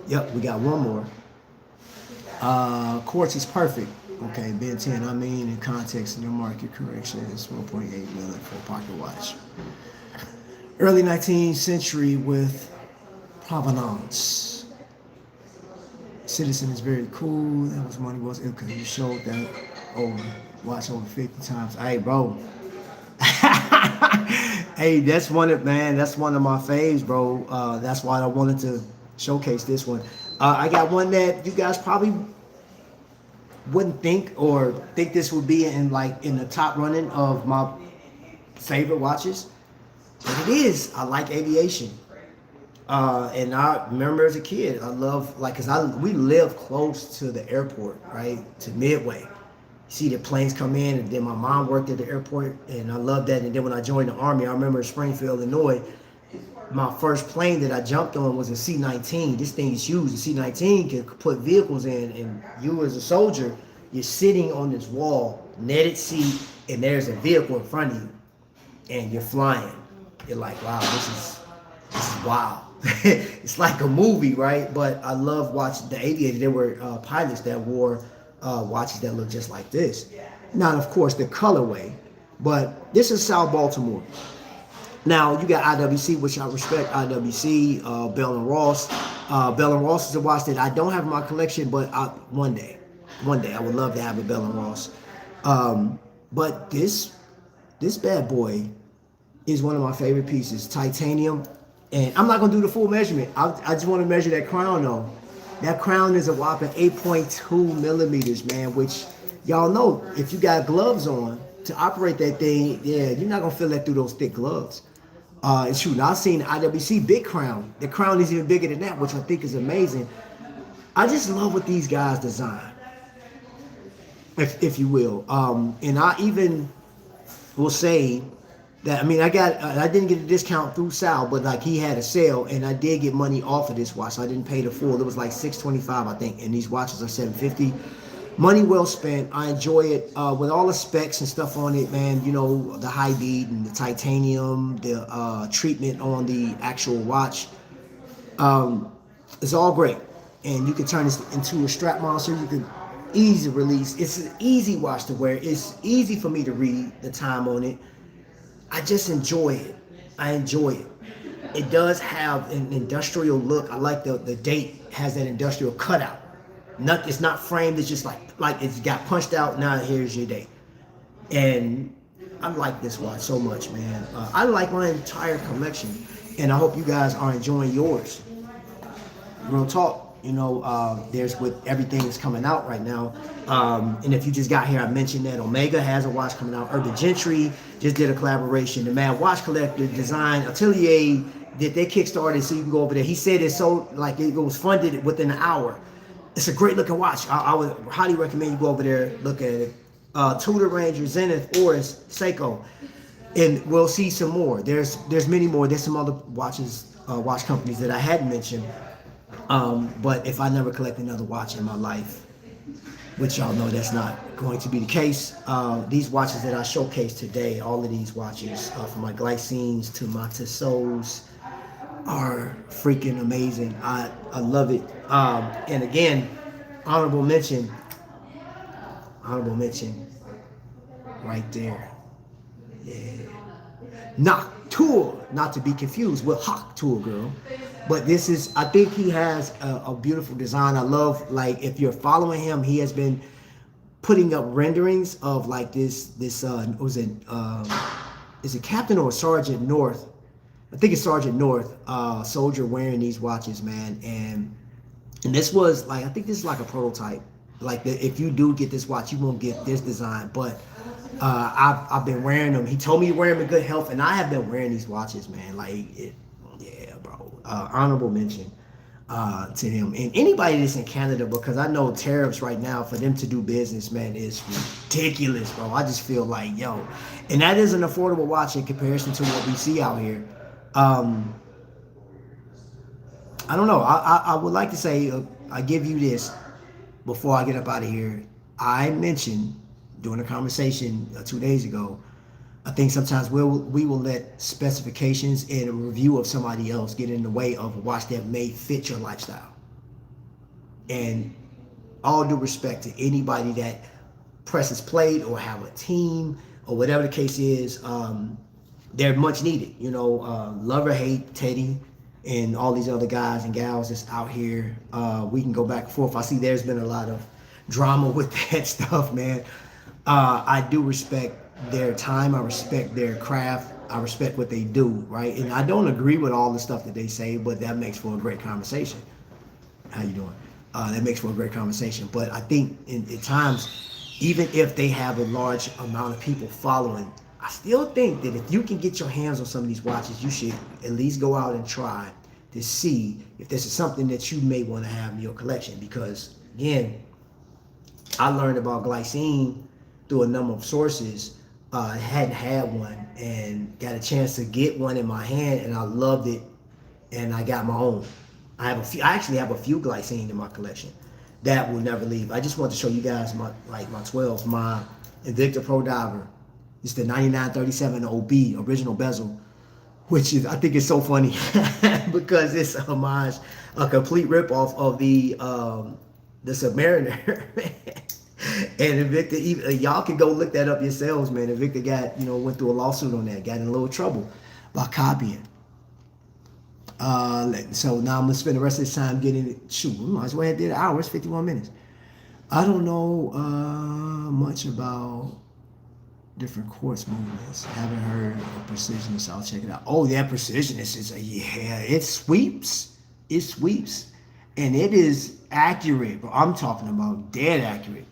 Yep, we got one more. Quartz is perfect. Okay, Ben 10, I mean, in context of the market correction, it's 1.8 million for a pocket watch. Early 19th century with provenance. Citizen is very cool. That was money was because you showed that watch over 50 times. Hey, bro. Hey, that's one of my faves, bro. That's why I wanted to showcase this one. I got one that you guys probably wouldn't think this would be in the top running of my favorite watches, but it is. I like aviation, and I remember as a kid, I love we live close to the airport, right, to Midway. You see the planes come in, and then my mom worked at the airport, and I love that. And then when I joined the Army, I remember in Springfield, Illinois, my first plane that I jumped on was a C-19. This thing is huge. The C-19 can put vehicles in, and you as a soldier, you're sitting on this wall, netted seat, and there's a vehicle in front of you, and you're flying. You're like, wow, this is wild. It's like a movie, right? But I love watching the aviators. There were pilots that wore watches that look just like this. Not, of course, the colorway, but this is South Baltimore. Now, you got IWC, which I respect. IWC, Bell & Ross. Bell & Ross is a watch that I don't have in my collection, but one day I would love to have a Bell & Ross. But this bad boy is one of my favorite pieces, titanium. And I'm not going to do the full measurement. I just want to measure that crown, though. That crown is a whopping 8.2 millimeters, man, which y'all know if you got gloves on to operate that thing, yeah, you're not going to feel that through those thick gloves. It's true. Now, I've seen the IWC big crown. The crown is even bigger than that, which I think is amazing. I just love what these guys design, if you will. And I even will say that, I didn't get a discount through Sal, but he had a sale, and I did get money off of this watch. So I didn't pay the full. It was like $625, I think, and these watches are $750. Money well spent. I enjoy it with all the specs and stuff on it, man. The high bead and the titanium, the treatment on the actual watch. It's all great, and you can turn this into a strap monster. You can easy release. It's an easy watch to wear. It's easy for me to read the time on it. I just enjoy it. I enjoy it. It does have an industrial look. I like the date has that industrial cutout. It's not framed. It's just like it's got punched out. Now here's your date. And I like this watch so much, man. I like my entire collection, and I hope you guys are enjoying yours. Real talk. There's with everything that's coming out right now. And if you just got here, I mentioned that Omega has a watch coming out. Urban Gentry just did a collaboration. The Mad Watch Collector Design Atelier did their Kickstarter, so you can go over there. He said it was funded within an hour. It's a great looking watch. I would highly recommend you go over there, look at it. Tudor, Ranger, Zenith, Oris, Seiko, and we'll see some more. There's many more. There's some other watch companies that I hadn't mentioned. But if I never collect another watch in my life, which y'all know that's not going to be the case, these watches that I showcased today, all of these watches, from my Glycines to my Tissot's, are freaking amazing. I love it. And again, honorable mention right there. Yeah. Noctour, not to be confused with Hawk Tour, girl. But this is, I think he has a beautiful design. I love, if you're following him, he has been putting up renderings of is it Captain or Sergeant North? I think it's Sergeant North, soldier wearing these watches, man. And this was I think this is like a prototype. If you do get this watch, you won't get this design. But I've been wearing them. He told me to wear them in good health, and I have been wearing these watches, man. Yeah, bro. Honorable mention to him. And anybody that's in Canada, because I know tariffs right now, for them to do business, man, is ridiculous, bro. I just feel and that is an affordable watch in comparison to what we see out here. Um, I don't know. I would like to say I give you this before I get up out of here. I mentioned during a conversation 2 days ago. I think sometimes we will let specifications and a review of somebody else get in the way of a watch that may fit your lifestyle. And all due respect to anybody that presses play or have a team or whatever the case is, they're much needed. You know, love or hate Teddy and all these other guys and gals that's out here. We can go back and forth. I see there's been a lot of drama with that stuff, man. I do respect their time. I respect their craft. I respect what they do, right? And I don't agree with all the stuff that they say, but that makes for a great conversation. How you doing? That makes for a great conversation. But I think at times, even if they have a large amount of people following, I still think that if you can get your hands on some of these watches, you should at least go out and try to see if this is something that you may want to have in your collection. Because again, I learned about glycine through a number of sources. I hadn't had one and got a chance to get one in my hand, and I loved it, and I got my own. I actually have a few glycine in my collection that will never leave. I just want to show you guys my 12, my Invicta Pro Diver. It's the 9937 OB original bezel, which is, I think it's so funny because it's a homage, a complete ripoff of the Submariner. And Invicta, y'all can go look that up yourselves, man. Invicta got, went through a lawsuit on that, got in a little trouble by copying. So now I'm gonna spend the rest of this time getting it. Shoot, we might as well have did an hour. It's 51 minutes. I don't know much about different quartz movements. Haven't heard of precision, so I'll check it out. Oh, yeah, precisionist is it sweeps. It sweeps. And it is accurate, but I'm talking about dead accurate.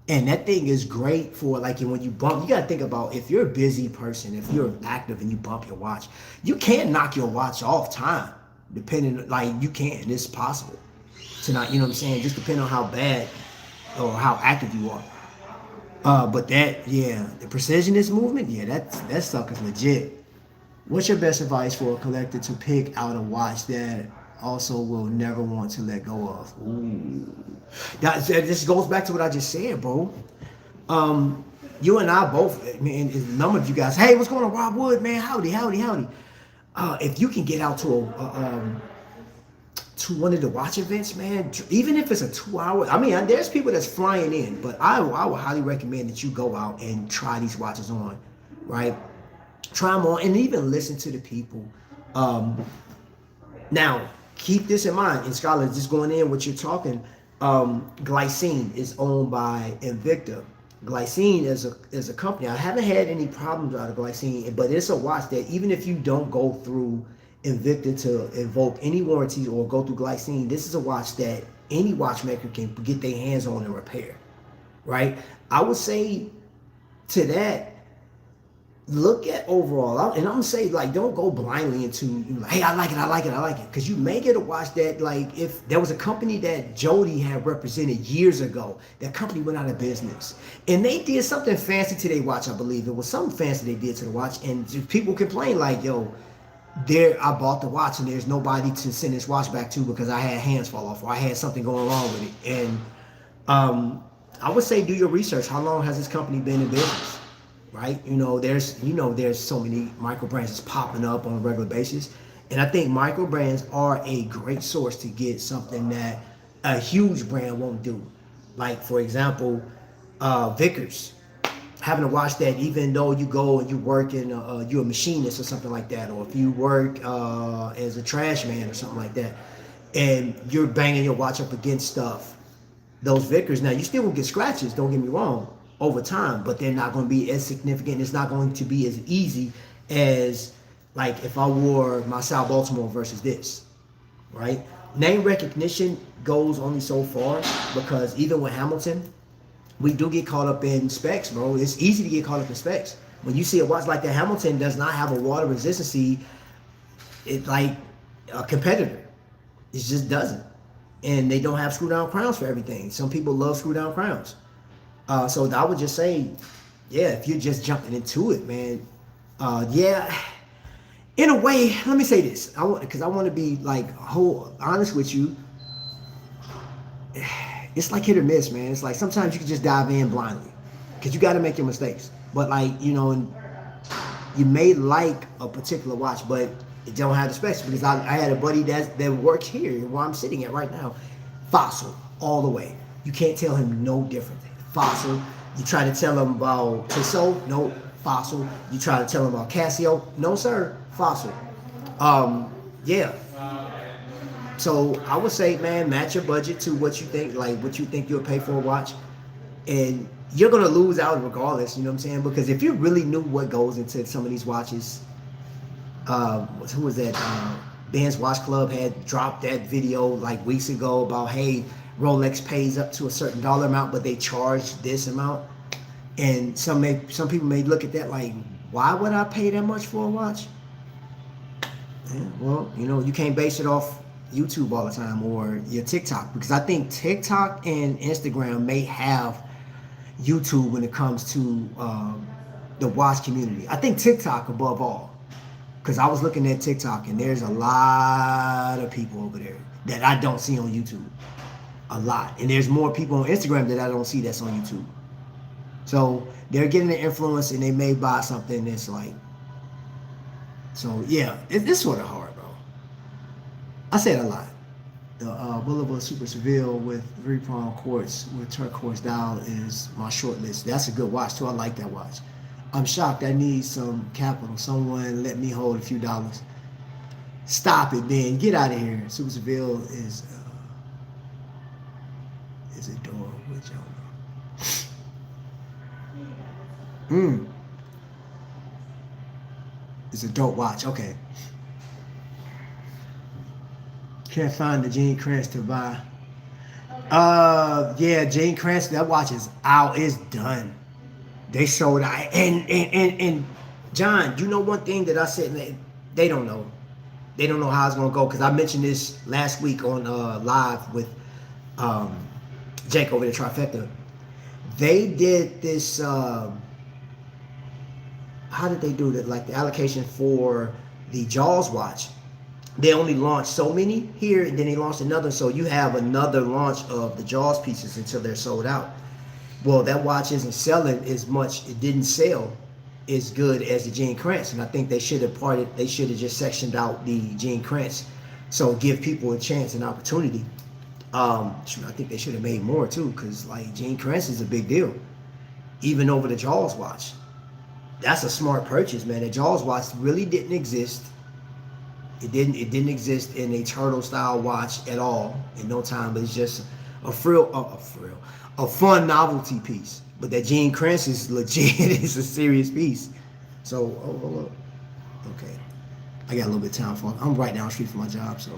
And that thing is great for like when you bump. You gotta think about if you're a busy person, if you're active and you bump your watch, you can't knock your watch off time. Depending, like you can, it's possible to not. You know what I'm saying? Just depending on how bad or how active you are. But that, yeah, the precisionist movement, yeah, that sucker's legit. What's your best advice for a collector to pick out a watch that also will never want to let go of? Ooh. This goes back to what I just said, bro. You and I both, man, a number of you guys, hey, what's going on, Rob Wood, man? Howdy. If you can get out to one of the watch events, man, even if it's a 2 hour, I mean, there's people that's flying in, but I would highly recommend that you go out and try these watches on, right? Try them on and even listen to the people. Now, keep this in mind, and scholars, just going in what you're talking, glycine is owned by Invicta. Glycine is a company. I haven't had any problems out of glycine, but it's a watch that even if you don't go through Invicta to invoke any warranties or go through glycine, this is a watch that any watchmaker can get their hands on and repair, right? I would say to that, look at overall, and I'm gonna say, like, don't go blindly into, hey, I like it, because you may get a watch that, like, if there was a company that Jody had represented years ago, that company went out of business, and they did something fancy to their watch. I believe it was something fancy they did to the watch, and people complain like, yo, I bought the watch and there's nobody to send this watch back to because I had hands fall off or I had something going wrong with it. And I would say do your research. How long has this company been in business? Right? There's so many micro brands that's popping up on a regular basis. And I think micro brands are a great source to get something that a huge brand won't do. Like, for example, Vickers. Having a watch that even though you go and you work in, you're a machinist or something like that, or if you work as a trash man or something like that, and you're banging your watch up against stuff, those Vickers, now you still will get scratches, don't get me wrong, over time, but they're not going to be as significant. It's not going to be as easy as like if I wore my South Baltimore versus this, right? Name recognition goes only so far because even with Hamilton, we do get caught up in specs, bro. It's easy to get caught up in specs. When you see a watch like the Hamilton does not have a water resistancy, it's like a competitor. It just doesn't. And they don't have screw down crowns for everything. Some people love screw down crowns. So I would just say, yeah, if you're just jumping into it, man, yeah, In a way, let me say this. Because I want to be like whole honest with you. It's like hit or miss, man. It's like sometimes you can just dive in blindly, because you got to make your mistakes. But like you may like a particular watch, but it don't have the specs. Because I had a buddy that works here where I'm sitting at right now, Fossil all the way. You can't tell him no different. Fossil. You try to tell him about Tissot, no. Fossil. You try to tell him about Casio, no sir. Fossil. Yeah. So I would say, man, match your budget to what you think, like what you think you'll pay for a watch, and you're gonna lose out regardless. You know what I'm saying? Because if you really knew what goes into some of these watches, who was that? Ben's Watch Club had dropped that video like weeks ago about, hey, Rolex pays up to a certain dollar amount, but they charge this amount, and some people may look at that like, why would I pay that much for a watch? Yeah, well, you can't base it off YouTube all the time or your TikTok, because I think TikTok and Instagram may have YouTube when it comes to the watch community. I think TikTok above all, because I was looking at TikTok and there's a lot of people over there that I don't see on YouTube. A lot. And there's more people on Instagram that I don't see that's on YouTube. So they're getting the influence and they may buy something that's like, so yeah, it's sort of hard, bro. I said a lot. The Boulevard Super Seville with 3-prong quartz with turquoise dial is my short list. That's a good watch too. I like that watch. I'm shocked. I need some capital. Someone let me hold a few dollars. Stop it, Ben. Get out of here. Super Seville is adorable. It's a dope watch. Okay. Can't find the Gene Kranz to buy. Yeah, Gene Kranz, that watch is out. It's done. They sold out. And John, you know one thing that I said, they don't know. They don't know how it's gonna go, because I mentioned this last week on live with Jake over the Trifecta. They did this. How did they do that? Like the allocation for the Jaws watch. They only launched so many here, and then they launched another. So you have another launch of the Jaws pieces until they're sold out. Well, that watch isn't selling as much. It didn't sell as good as the Gene Kranz, and I think they should have They should have just sectioned out the Gene Kranz, so give people a chance and opportunity. I think they should have made more too, because like Gene Kranz is a big deal, even over the Jaws watch. That's a smart purchase, man. The Jaws watch really didn't exist. It didn't exist in a turtle style watch at all in no time, but it's just a fun novelty piece. But that Gene Kranz is legit. It's a serious piece. So, hold up. Okay. I got a little bit of time for it. I'm right down the street from my job, so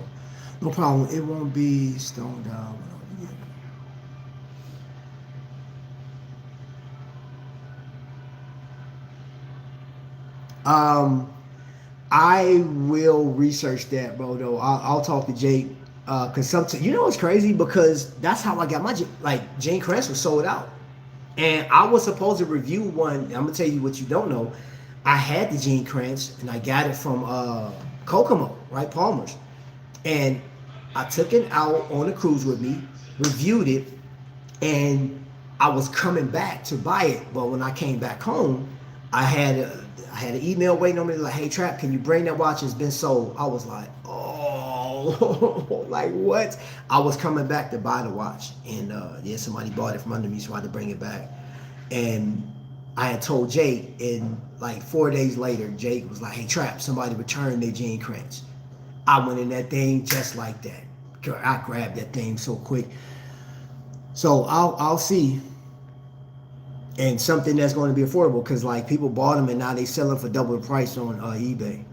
no problem. It won't be stoned out. I will research that, bro. Though I'll talk to Jake, cause sometimes what's crazy, because that's how I got my Gene Kranz was sold out, and I was supposed to review one. I'm gonna tell you what you don't know. I had the Gene Kranz and I got it from Kokomo, right, Palmer's, and I took it out on a cruise with me, reviewed it, and I was coming back to buy it. But when I came back home, I had an email waiting on me like, hey, Trap, can you bring that watch? It's been sold. I was like, oh, like what? I was coming back to buy the watch, and somebody bought it from under me, so I had to bring it back. And I had told Jake, and like 4 days later, Jake was like, hey, Trap, somebody returned their Gene Kranz. I went in that thing just like that. I grabbed that thing so quick. So I'll see. And something that's going to be affordable, because like people bought them and now they sell them for double the price on eBay.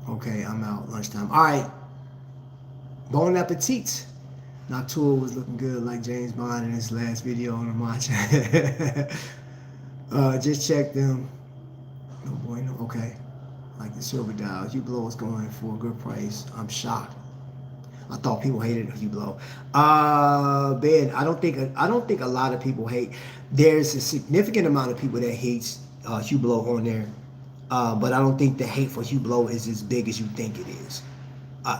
Okay, I'm out. Lunchtime. All right. Bon appetit. Noctua was looking good like James Bond in his last video on the watch. Just check them. No boy, no. Okay. Like the silver dials. You blow what's going for a good price. I'm shocked. I thought people hated Hublot. Ben, I don't think a lot of people hate. There's a significant amount of people that hates Hublot on there, but I don't think the hate for Hublot is as big as you think it is.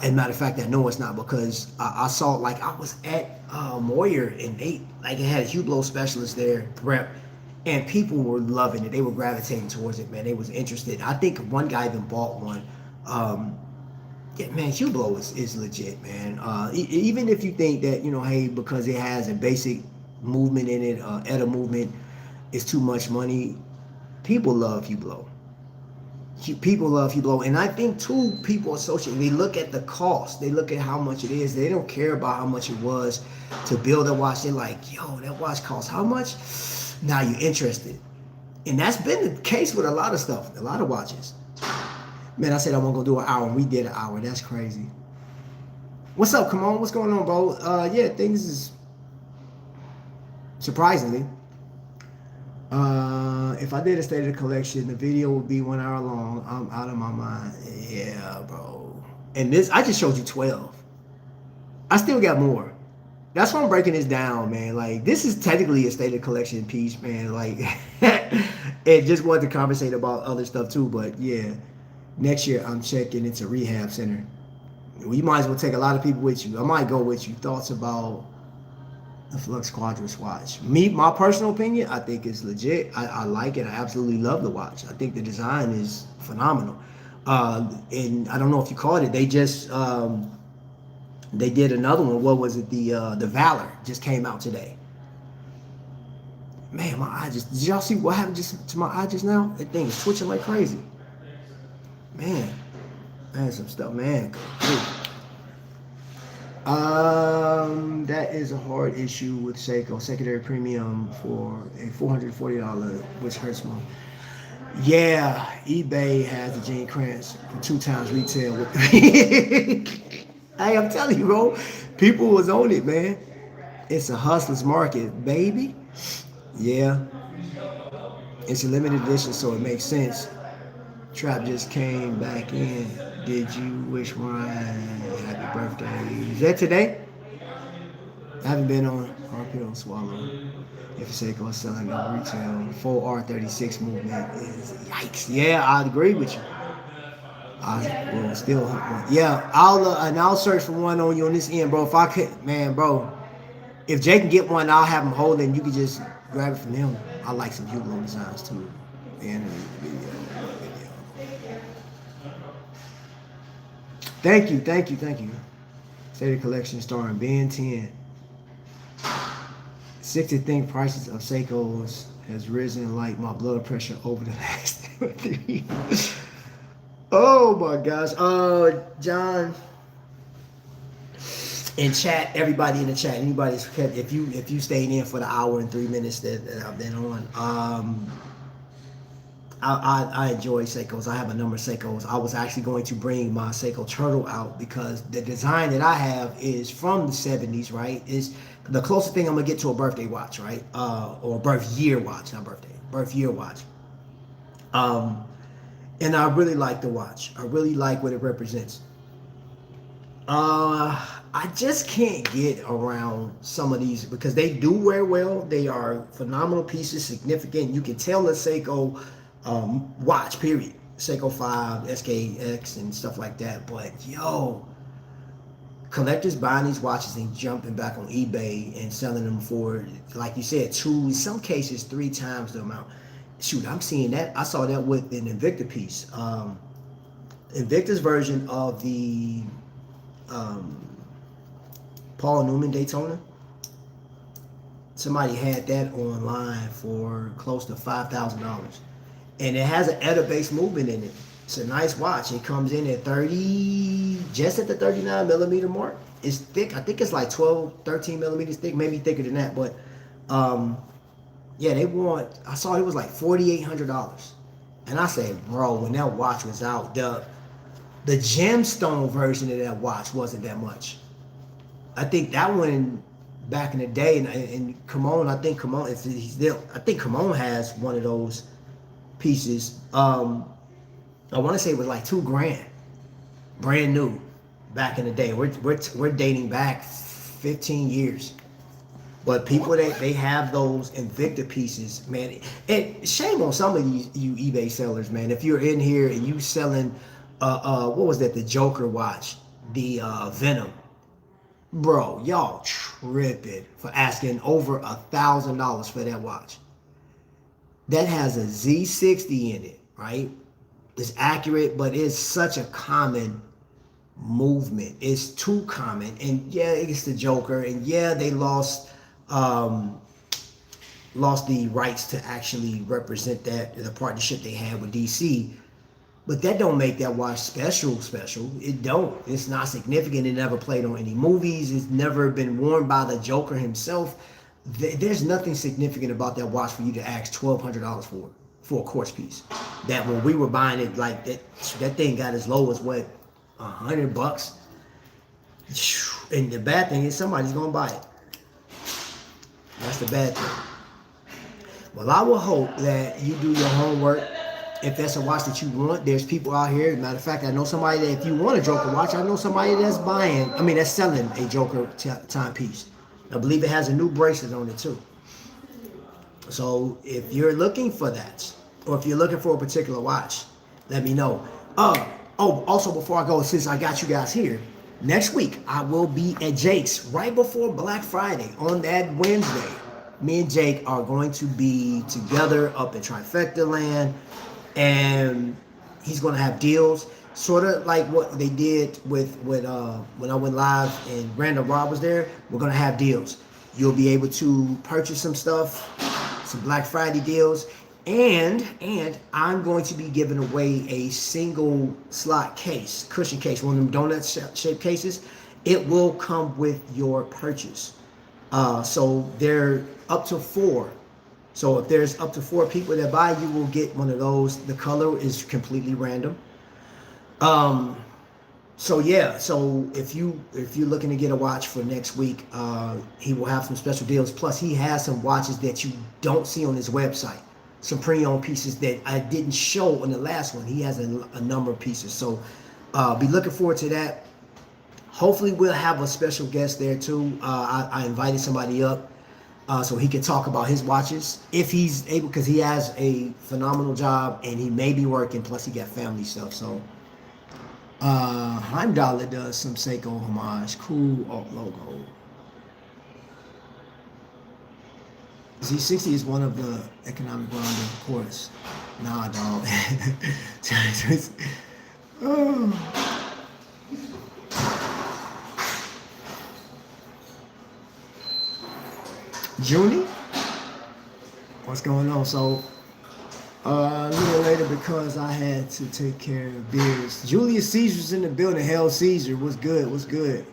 And matter of fact, I know it's not because I saw like I was at Moyer and they like it had a Hublot specialist there, rep, and people were loving it. They were gravitating towards it, man. They was interested. I think one guy even bought one. Yeah, man, Hublot is legit, man. Even if you think that hey, because it has a basic movement in it, ETA movement, is too much money. People love Hublot. People love Hublot, and I think too people associate. They look at the cost. They look at how much it is. They don't care about how much it was to build a watch. They're like, yo, that watch costs how much? Now you're interested, and that's been the case with a lot of stuff, a lot of watches. Man, I said I wasn't gonna do an hour, and we did an hour. That's crazy. What's up? Come on, what's going on, bro? Yeah, things is surprisingly. If I did a state of the collection, the video would be 1 hour long. I'm out of my mind. Yeah, bro. And this, I just showed you 12. I still got more. That's why I'm breaking this down, man. Like, this is technically a state of collection piece, man. Like, and just wanted to conversate about other stuff too. But yeah, next year I'm checking into a rehab center. Well, you might as well take a lot of people with you. I might go with you. Thoughts about the Flux Quadrus watch? Me, my personal opinion, I think it's legit. I like it. I absolutely love the watch. I think the design is phenomenal. And I don't know if you caught it. They just they did another one. What was it? The Valor just came out today. Man, my eye just, did y'all see what happened just to my eye just now? That thing is twitching like crazy. Man, some stuff, man. That is a hard issue with Seiko. Secondary premium for a $440, which hurts more. Yeah, eBay has the Gene Kranz for 2 times retail. Hey, I'm telling you, bro, people was on it, man. It's a hustler's market, baby. Yeah, it's a limited edition, so it makes sense. Trap just came back in. Did you wish Ryan happy birthday? Is that today? I haven't been on RPO Swallow. If Seiko is selling on retail, full R36 movement is yikes. Yeah, I agree with you. I will still, yeah. I'll search for one on you on this end, bro. If I could, man, bro. If Jay can get one, I'll have him hold it, and you can just grab it from him. I like some Hublot designs too. And video. Thank you. State of collection starring Ben 10. 60 think prices of Seikos has risen like my blood pressure over the last 3 years. Oh my gosh. John. In chat, everybody in the chat, anybody's, if you stayed in for the hour and 3 minutes that I've been on, I enjoy Seikos. I have a number of Seikos. I was actually going to bring my Seiko Turtle out because the design that I have is from the 70s, right? Is the closest thing I'm gonna get to a birthday watch, right? Or a birth year watch, not birthday, birth year watch. And I really like the watch. I really like what it represents. I just can't get around some of these because they do wear well. They are phenomenal pieces, significant. You can tell the Seiko watch, period. Seiko 5, SKX, and stuff like that. But yo, collectors buying these watches and jumping back on eBay and selling them for, like you said, 2, in some cases 3 times the amount. Shoot, I'm seeing that. I saw that with an Invicta piece. Invicta's version of the Paul Newman Daytona. Somebody had that online for close to $5,000. And it has an ETA-based movement in it. It's a nice watch. It comes in at 30, just at the 39 millimeter mark. It's thick. I think it's like 12, 13 millimeters thick, maybe thicker than that. But yeah, I saw it was like $4,800. And I said, bro, when that watch was out, the gemstone version of that watch wasn't that much. I think that one back in the day, and Kimon, I think Kimon has one of those pieces. I want to say it was like $2,000, brand new. back in the day. We're dating back 15 years. But people they have those Invicta pieces, man. And shame on some of you eBay sellers, man. If you're in here and you selling, what was that? The Joker watch, the Venom, bro. Y'all tripping for asking over $1,000 for that watch. That has a Z60 in it, right? It's accurate, but it's such a common movement. It's too common, and yeah, it's the Joker, and yeah, they um, lost the rights to actually represent that the partnership they had with DC. But that don't make that watch special. It don't. It's not significant. It never played on any movies. It's never been worn by the Joker himself. There's nothing significant about that watch for you to ask $1,200 for a quartz piece. That when we were buying it, like that thing got as low as what, $100. And the bad thing is somebody's gonna buy it. That's the bad thing. Well, I will hope that you do your homework. If that's a watch that you want, there's people out here. As a matter of fact, I know somebody that if you want a Joker watch, I know somebody that's that's selling a Joker timepiece. I believe it has a new bracelet on it too. So if you're looking for that, or if you're looking for a particular watch, let me know. Also before I go, since I got you guys here, next week I will be at Jake's right before Black Friday on that Wednesday. Me and Jake are going to be together up in Trifecta Land, and he's going to have deals, sort of like what they did with when I went live and Random Rob was there. We're going to have deals. You'll be able to purchase some stuff, some Black Friday deals, and I'm going to be giving away a single slot case, cushion case, one of them donut shaped cases. It will come with your purchase. So they're up to 4. So if there's up to 4 people that buy, you will get one of those. The color is completely random. So yeah, so if you're looking to get a watch for next week, he will have some special deals. Plus he has some watches that you don't see on his website. Some pre-owned pieces that I didn't show on the last one. He has a number of pieces. So be looking forward to that. Hopefully we'll have a special guest there too. I invited somebody up so he can talk about his watches if he's able, because he has a phenomenal job and he may be working, plus he got family stuff. So Heimdallr does some Seiko homage. Cool logo. Z60 is one of the economic rounding, of course. Nah, dog. Oh. Junie? What's going on? So, a little later because I had to take care of business. Julius Caesar's in the building. Hell Caesar. What's good? What's good?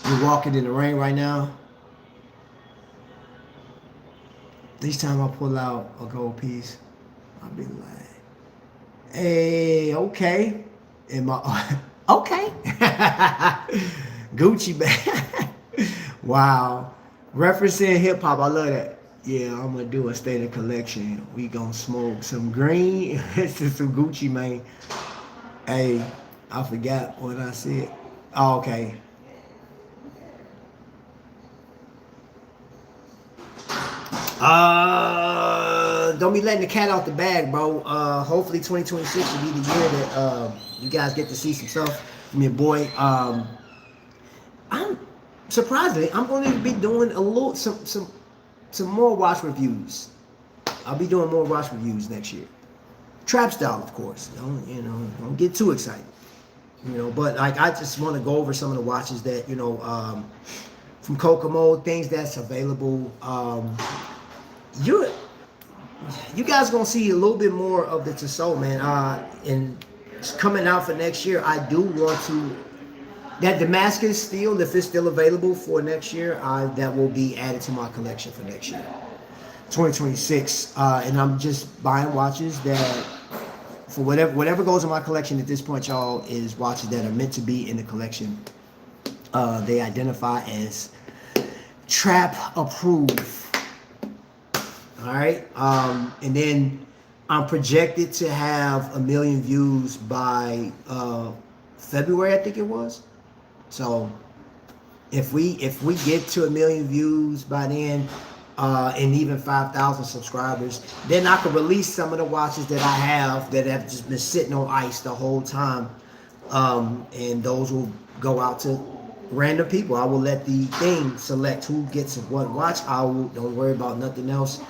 You're walking in the rain right now? Each time I pull out a gold piece, I'll be like, hey, okay. And my, okay. Gucci bag. Wow. Referencing hip hop, I love that. Yeah, I'm gonna do a state of collection. We gonna smoke some green. It's just some Gucci, man. Hey, I forgot what I said. Oh, okay. Don't be letting the cat out the bag, bro. Hopefully 2026 will be the year that you guys get to see some stuff from your boy. I'm surprisingly, I'm going to be doing some more watch reviews. I'll be doing more watch reviews next year. Trap style, of course. Don't get too excited. But like I just want to go over some of the watches that from Kokomo, things that's available. You guys gonna see a little bit more of the Tissot, man. And it's coming out for next year. I do want to that Damascus steel, if it's still available for next year, that will be added to my collection for next year, 2026. And I'm just buying watches that for whatever goes in my collection at this point, y'all, is watches that are meant to be in the collection. They identify as trap approved. All right, and then I'm projected to have 1 million views by February, I think it was. So if we get to 1 million views by then, and even 5,000 subscribers, then I could release some of the watches that I have that have just been sitting on ice the whole time, and those will go out to random people. I will let the thing select who gets what watch. Don't worry about nothing else.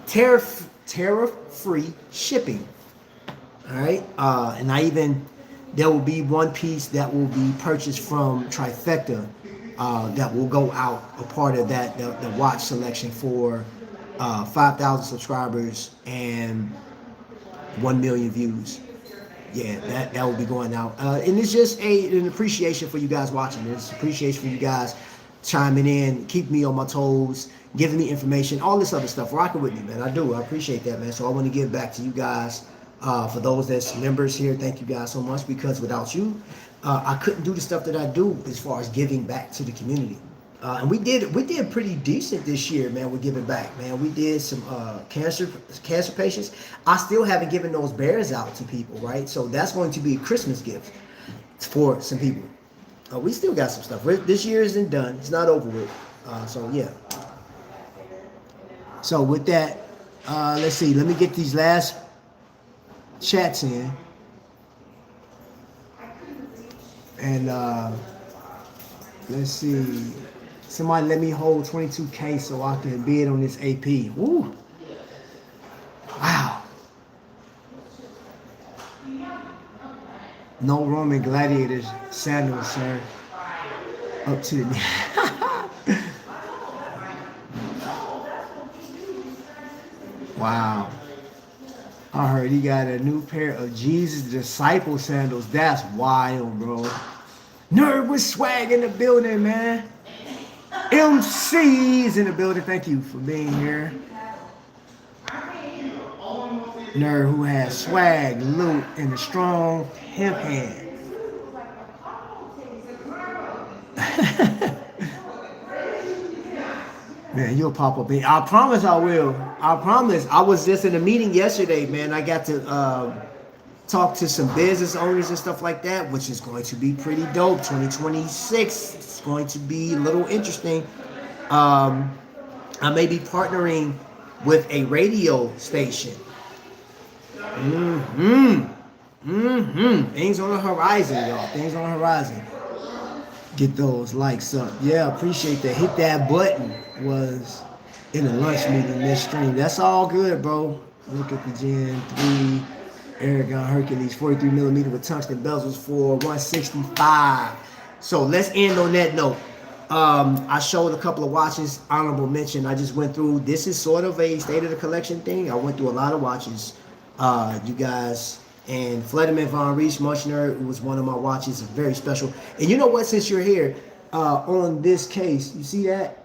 Tariff-free shipping. All right, and there will be one piece that will be purchased from Trifecta, that will go out, a part of that, the watch selection for 5,000 subscribers and 1 million views. Yeah, that will be going out, and it's just an appreciation for you guys watching. It's appreciation for you guys chiming in, keeping me on my toes, giving me information, all this other stuff, rocking with me, man. I appreciate that, man. So I want to give back to you guys. For those that's members here, thank you guys so much, because without you, I couldn't do the stuff that I do as far as giving back to the community. And we did pretty decent this year, man, with giving back, man. We did some cancer patients. I still haven't given those bears out to people, right? So that's going to be a Christmas gift for some people. We still got some stuff. This year isn't done. It's not over with. So yeah. So with that, let's see. Let me get these last chats in, and let's see, somebody let me hold 22K so I can bid on this AP. Woo! Wow. No Roman gladiators sandals, sir. Up to the wow. I heard he got a new pair of Jesus Disciple sandals. That's wild, bro. Nerd with swag in the building, man. MC's in the building. Thank you for being here. Nerd who has swag, loot, and a strong hemp hand. Man, you'll pop up in. I promise I will. I promise. I was just in a meeting yesterday, man. I got to talk to some business owners and stuff like that, which is going to be pretty dope. 2026, it's going to be a little interesting. I may be partnering with a radio station. Things on the horizon, y'all. Things on the horizon. Get those likes up. Yeah, appreciate that. Hit that button. Was in a lunch meeting this stream. That's all good, bro. Look at the Gen 3 Aragon Hercules 43mm with tungsten bezels for $165. So let's end on that note. I showed a couple of watches, honorable mention. I just went through. This is sort of a state of the collection thing. I went through a lot of watches. You guys, and Flederman Von Rees Mushner, who was one of my watches, is very special. And you know what, since you're here, on this case, you see that?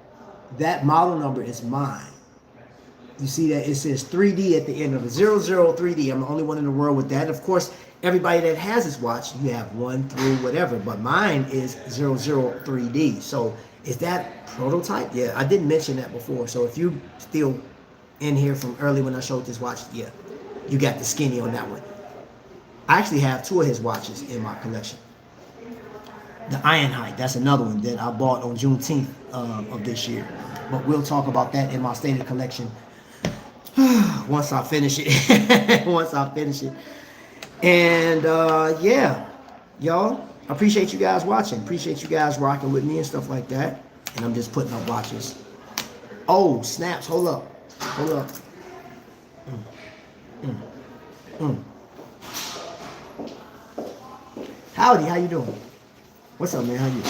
That model number is mine. You see that? It says 3D at the end of it. 003D. I'm the only one in the world with that. Of course, everybody that has this watch, you have 1 through whatever. But mine is 003D. So is that prototype? Yeah, I didn't mention that before. So if you still in here from early when I showed this watch, yeah, you got the skinny on that one. I actually have 2 of his watches in my collection. The Ironhide, that's another one that I bought on Juneteenth of this year. But we'll talk about that in my stated collection once I finish it. And yeah, y'all, I appreciate you guys watching. Appreciate you guys rocking with me and stuff like that. And I'm just putting up watches. Oh, snaps, hold up. Howdy, how you doing? What's up, man? How you?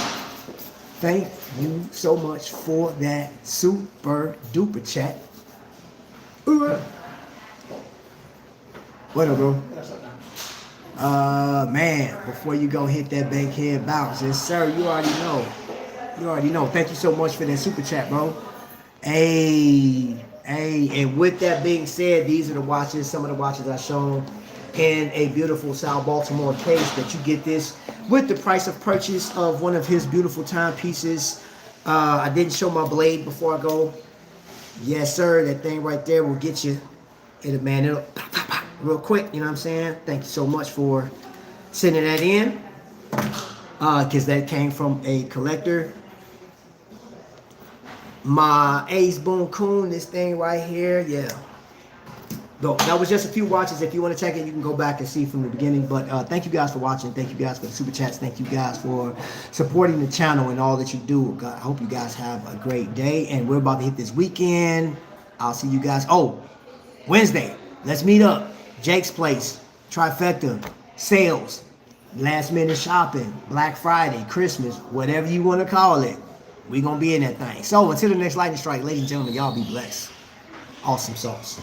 Thank you so much for that super duper chat. What up, bro? Man, before you go hit that bankhead bounce, yes, sir. You already know. Thank you so much for that super chat, bro. Hey, and with that being said, these are the watches, some of the watches I shown in a beautiful South Baltimore case that you get this with the price of purchase of one of his beautiful timepieces. I didn't show my blade before I go. Yes, sir. That thing right there will get you. It'll pop, pop, pop, real quick. You know what I'm saying? Thank you so much for Sending that in. Because that came from a collector. My Ace Boon Coon, this thing right here, yeah. That was just a few watches. If you want to check it, you can go back and see from the beginning. But thank you guys for watching. Thank you guys for the super chats. Thank you guys for supporting the channel and all that you do. I hope you guys have a great day. And we're about to hit this weekend. I'll see you guys. Oh, Wednesday. Let's meet up. Jake's Place. Trifecta. Sales. Last minute shopping. Black Friday. Christmas. Whatever you want to call it. We're going to be in that thing. So until the next lightning strike, ladies and gentlemen, y'all be blessed. Awesome sauce.